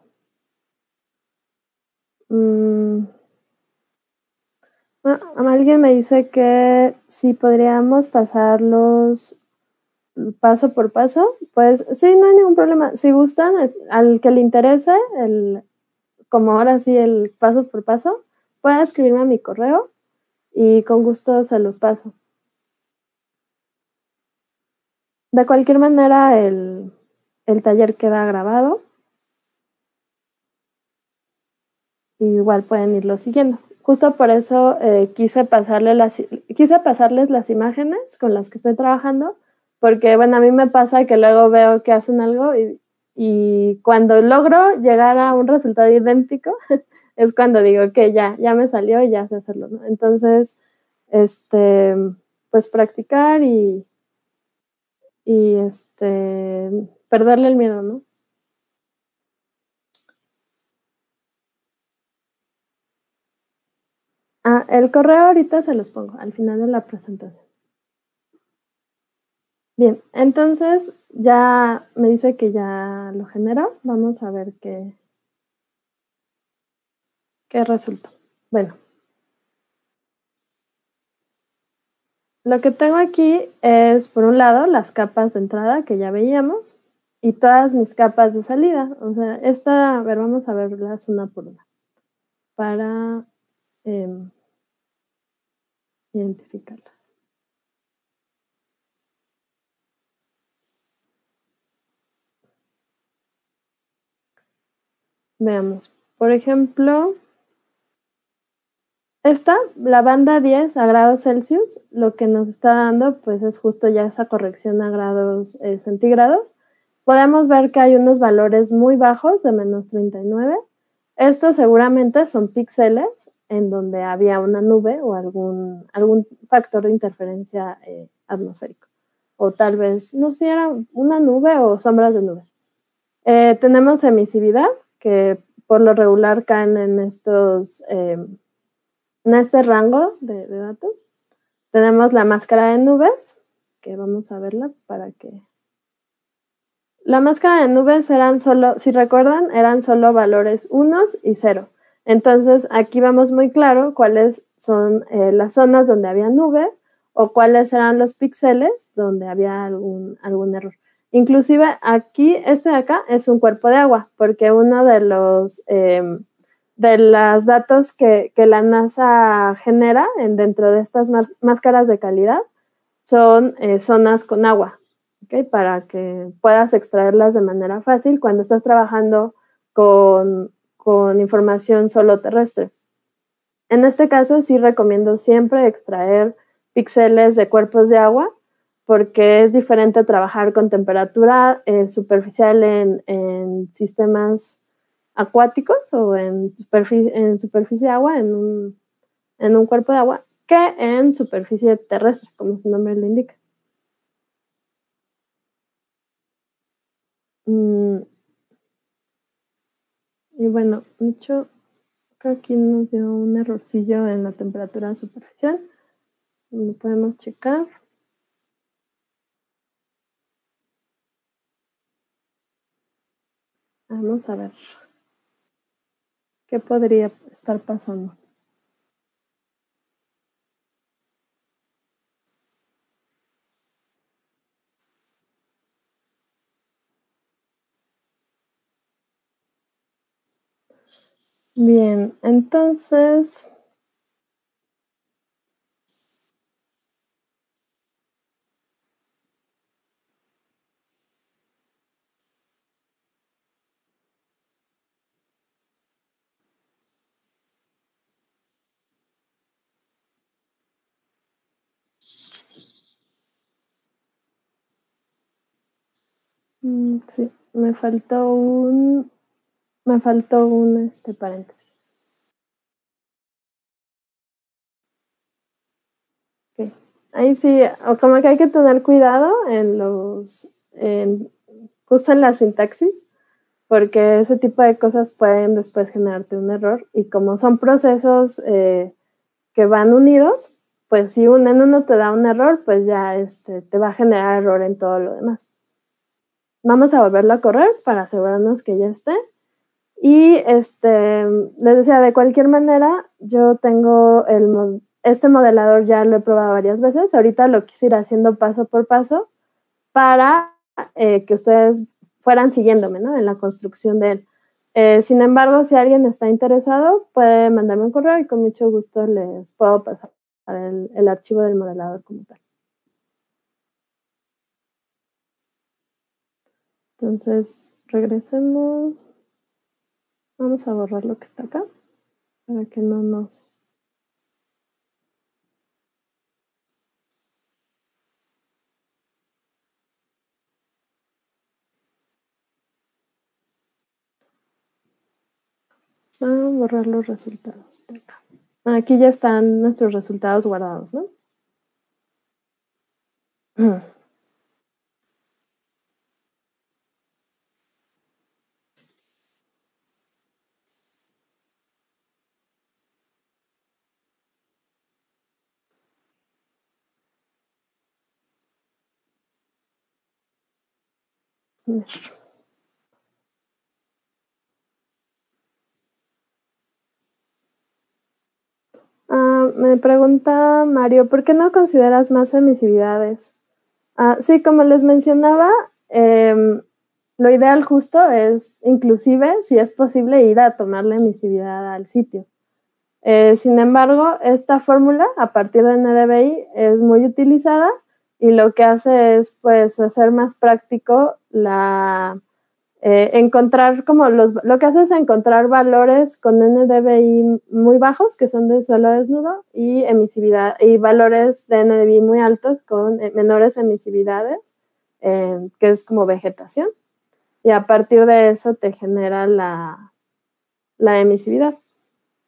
Alguien me dice que si podríamos pasarlos paso por paso, pues sí, no hay ningún problema. Si gustan, al que le interese, como ahora sí el paso por paso, puede escribirme a mi correo y con gusto se los paso. De cualquier manera, el taller queda grabado. Y igual pueden irlo siguiendo. Justo por eso quise pasarles las imágenes con las que estoy trabajando, porque bueno, a mí me pasa que luego veo que hacen algo y cuando logro llegar a un resultado idéntico, es cuando digo que ya me salió y ya sé hacerlo, ¿no? Entonces, pues practicar y perderle el miedo, ¿no? El correo ahorita se los pongo al final de la presentación. Bien, entonces ya me dice que ya lo generó. Vamos a ver qué resultó. Bueno, lo que tengo aquí es, por un lado, las capas de entrada que ya veíamos y todas mis capas de salida. O sea, a ver, vamos a verlas una por una para identificarlas. Veamos, por ejemplo, la banda 10 a grados Celsius, lo que nos está dando pues es justo ya esa corrección a grados centígrados podemos ver que hay unos valores muy bajos de menos 39. Estos seguramente son píxeles en donde había una nube o algún factor de interferencia atmosférico. O tal vez, no sé si era una nube o sombras de nubes. Tenemos emisividad, que por lo regular caen en este rango de datos. Tenemos la máscara de nubes, que vamos a verla para que... La máscara de nubes eran solo, si recuerdan, eran solo valores 1 y 0. Entonces, aquí vemos muy claro cuáles son las zonas donde había nube o cuáles eran los píxeles donde había algún error. Inclusive aquí, este de acá es un cuerpo de agua, porque uno de los datos que la NASA genera dentro de estas máscaras de calidad son zonas con agua, ¿okay? Para que puedas extraerlas de manera fácil cuando estás trabajando con información solo terrestre. En este caso sí recomiendo siempre extraer píxeles de cuerpos de agua, porque es diferente trabajar con temperatura superficial en sistemas acuáticos o en superficie de agua, en un cuerpo de agua, que en superficie terrestre, como su nombre lo indica. Y bueno, de hecho, creo que aquí nos dio un errorcillo en la temperatura superficial. Lo podemos checar. Vamos a ver qué podría estar pasando. Bien, entonces... sí, me faltó un paréntesis. Okay. Ahí sí, o como que hay que tener cuidado justo en la sintaxis, porque ese tipo de cosas pueden después generarte un error, y como son procesos que van unidos, pues si en uno te da un error, pues ya te va a generar error en todo lo demás. Vamos a volverlo a correr para asegurarnos que ya esté. Y les decía, de cualquier manera, yo tengo este modelador, ya lo he probado varias veces. Ahorita lo quise ir haciendo paso por paso para que ustedes fueran siguiéndome, ¿no?, en la construcción de él. Sin embargo, si alguien está interesado, puede mandarme un correo y con mucho gusto les puedo pasar el archivo del modelador como tal. Entonces, regresemos. Vamos a borrar lo que está acá para que no nos... Vamos a borrar los resultados de acá. Aquí ya están nuestros resultados guardados, ¿no? Me pregunta Mario, ¿por qué no consideras más emisividades? Sí, como les mencionaba, lo ideal justo es, inclusive, si es posible, ir a tomar la emisividad al sitio. Sin embargo, esta fórmula, a partir de NDVI, es muy utilizada y lo que hace es, pues, hacer más práctico encontrar lo que hace es encontrar valores con NDVI muy bajos, que son de suelo desnudo, y emisividad, y valores de NDVI muy altos con menores emisividades, que es como vegetación. y a partir de eso te genera la emisividad.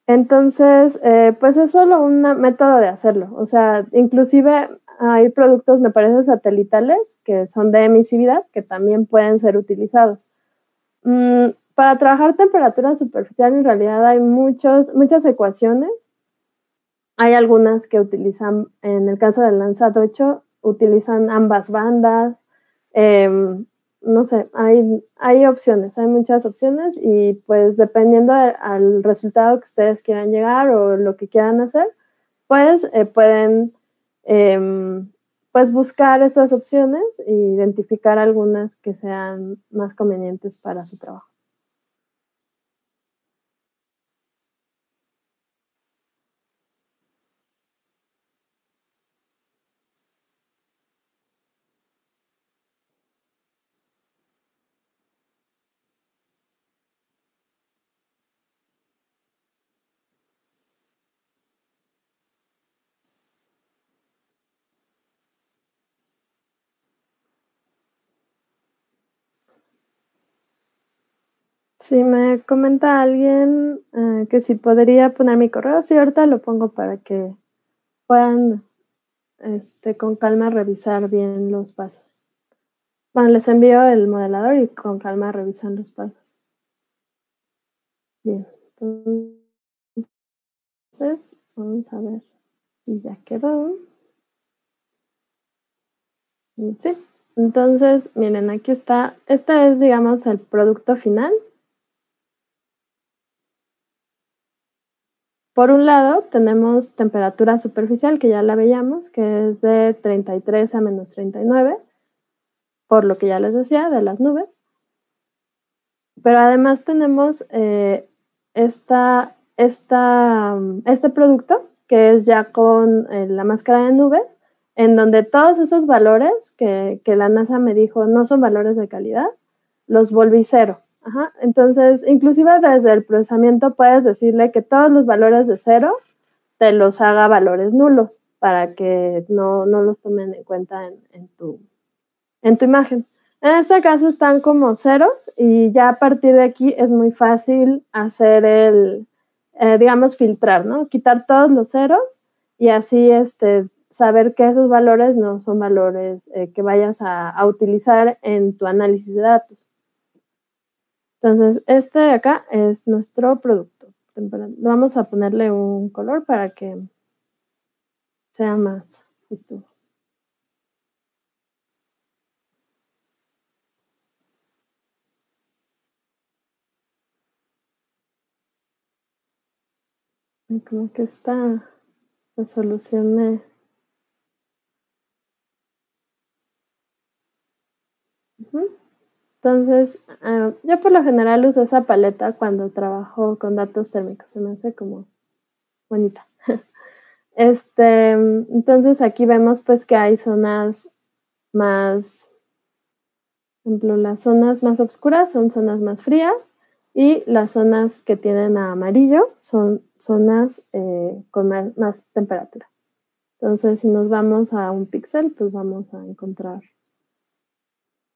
Entonces, pues es solo un método de hacerlo. O sea, inclusive hay productos, me parece, satelitales que son de emisividad que también pueden ser utilizados. Para trabajar temperatura superficial, en realidad hay muchas ecuaciones. Hay algunas que utilizan, en el caso del Landsat 8, utilizan ambas bandas. No sé, hay opciones, hay muchas opciones y pues dependiendo al resultado que ustedes quieran llegar o lo que quieran hacer, pues pueden pues buscar estas opciones e identificar algunas que sean más convenientes para su trabajo. Si me comenta alguien que si podría poner mi correo, sí, ahorita lo pongo para que puedan con calma revisar bien los pasos. Bueno, les envío el modelador y con calma revisan los pasos. Bien, entonces vamos a ver si ya quedó. Sí, entonces miren, aquí está. Este es, digamos, el producto final. Por un lado, tenemos temperatura superficial, que ya la veíamos, que es de 33 a menos 39, por lo que ya les decía, de las nubes. Pero además tenemos este producto, que es ya con la máscara de nubes, en donde todos esos valores que la NASA me dijo no son valores de calidad, los volví cero. Ajá. Entonces, inclusive desde el procesamiento puedes decirle que todos los valores de cero te los haga valores nulos para que no los tomen en cuenta en tu imagen. En este caso están como ceros y ya a partir de aquí es muy fácil hacer digamos, filtrar, ¿no? Quitar todos los ceros y así saber que esos valores no son valores que vayas a utilizar en tu análisis de datos. Entonces, este de acá es nuestro producto. Vamos a ponerle un color para que sea más vistoso. Y como que esta resolución me... Entonces, yo por lo general uso esa paleta cuando trabajo con datos térmicos, se me hace como bonita. Entonces aquí vemos pues que hay zonas más, por ejemplo, las zonas más oscuras son zonas más frías y las zonas que tienen a amarillo son zonas con más temperatura. Entonces, si nos vamos a un píxel, pues vamos a encontrar,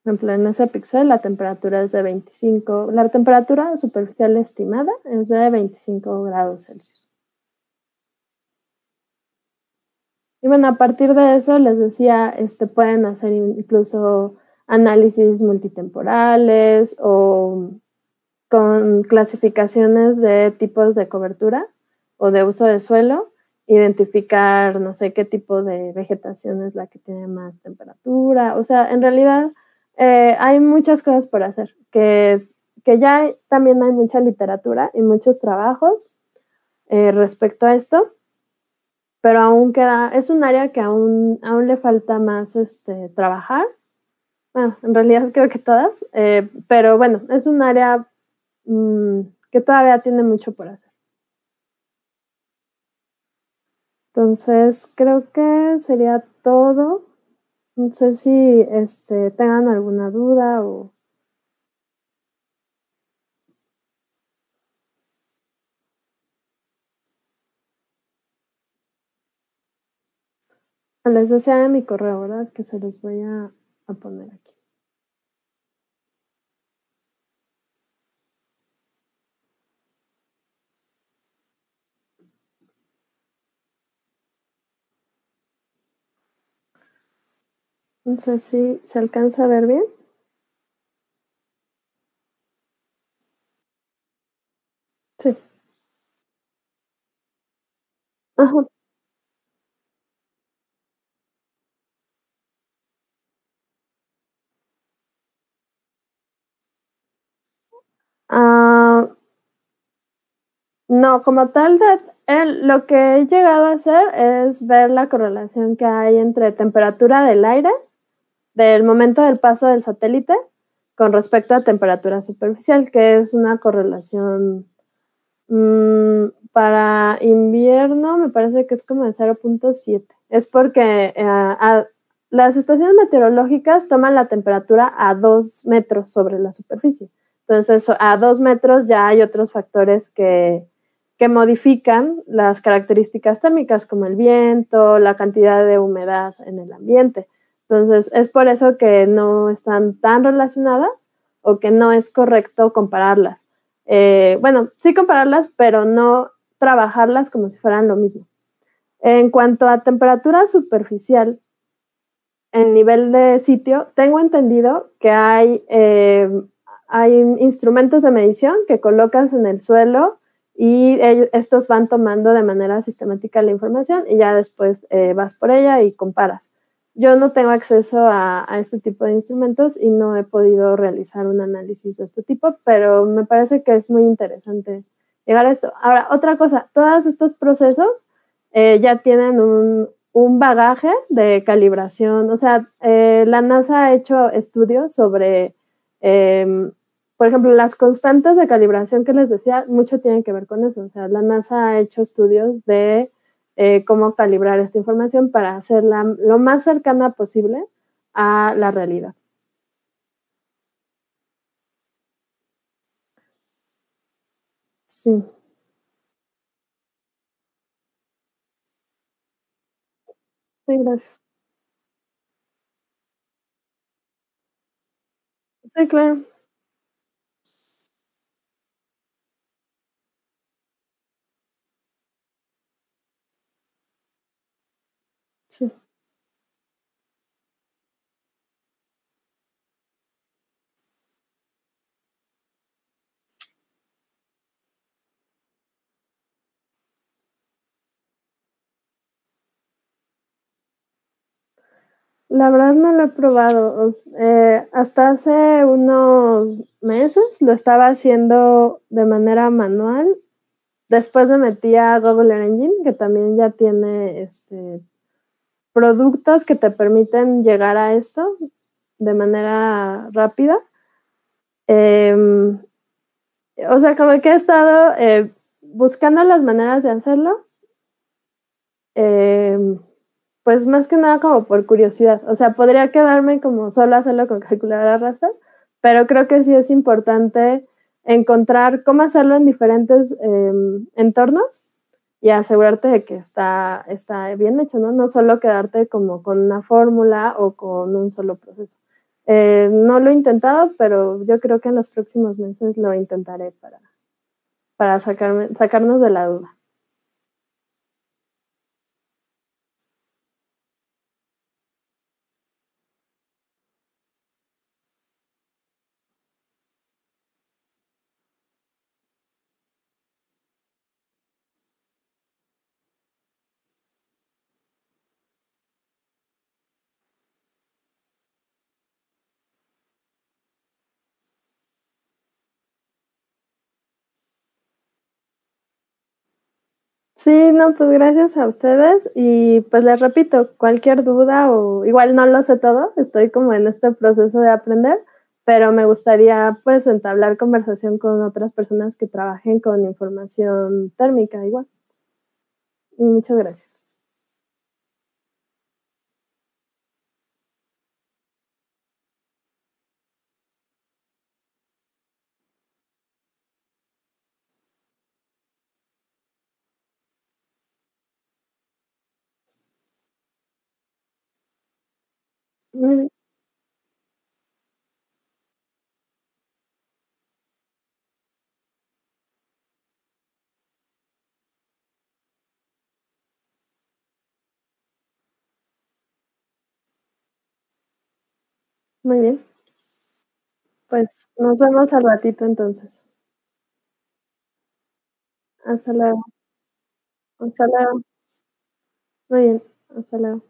por ejemplo, en ese píxel la temperatura es de 25, la temperatura superficial estimada es de 25 grados Celsius. Y bueno, a partir de eso les decía, pueden hacer incluso análisis multitemporales o con clasificaciones de tipos de cobertura o de uso de suelo, identificar, no sé, qué tipo de vegetación es la que tiene más temperatura. O sea, en realidad hay muchas cosas por hacer, que ya también hay mucha literatura y muchos trabajos respecto a esto, pero aún queda, es un área que aún le falta más trabajar. Bueno, en realidad creo que todas, pero bueno, es un área que todavía tiene mucho por hacer. Entonces, creo que sería todo. No sé si tengan alguna duda o... Les decía mi correo, ¿verdad? Que se los voy a poner aquí. No sé si se alcanza a ver bien. Sí. Ajá. Ah, no, como tal, lo que he llegado a hacer es ver la correlación que hay entre temperatura del aire del momento del paso del satélite con respecto a temperatura superficial, que es una correlación para invierno, me parece que es como de 0.7. Es porque las estaciones meteorológicas toman la temperatura a 2 metros sobre la superficie. Entonces, a 2 metros ya hay otros factores que modifican las características térmicas, como el viento, la cantidad de humedad en el ambiente. Entonces, es por eso que no están tan relacionadas o que no es correcto compararlas. Bueno, sí compararlas, pero no trabajarlas como si fueran lo mismo. En cuanto a temperatura superficial, en nivel de sitio, tengo entendido que hay instrumentos de medición que colocas en el suelo y estos van tomando de manera sistemática la información y ya después vas por ella y comparas. Yo no tengo acceso a este tipo de instrumentos y no he podido realizar un análisis de este tipo, pero me parece que es muy interesante llegar a esto. Ahora, otra cosa, todos estos procesos ya tienen un bagaje de calibración. O sea, la NASA ha hecho estudios sobre, por ejemplo, las constantes de calibración que les decía, mucho tienen que ver con eso. O sea, la NASA ha hecho estudios de cómo calibrar esta información para hacerla lo más cercana posible a la realidad. Sí, sí, gracias. Sí, claro. Sí. La verdad no lo he probado. Hasta hace unos meses lo estaba haciendo de manera manual. Después me metí a Google Earth Engine, que también ya tiene productos que te permiten llegar a esto de manera rápida. Eh, o sea, como que he estado buscando las maneras de hacerlo. eh, pues más que nada como por curiosidad. O sea, podría quedarme como solo hacerlo con calculadora raster, pero creo que sí es importante encontrar cómo hacerlo en diferentes entornos y asegurarte de que está bien hecho, ¿no? No solo quedarte como con una fórmula o con un solo proceso. No lo he intentado, pero yo creo que en los próximos meses lo intentaré para sacarnos de la duda. Sí, no, pues gracias a ustedes y pues les repito, cualquier duda o igual no lo sé todo, estoy como en este proceso de aprender, pero me gustaría pues entablar conversación con otras personas que trabajen con información térmica igual. Y muchas gracias. Mm, Muy bien. Pues nos vemos al ratito entonces. Hasta luego. Hasta luego. Muy bien. Hasta luego.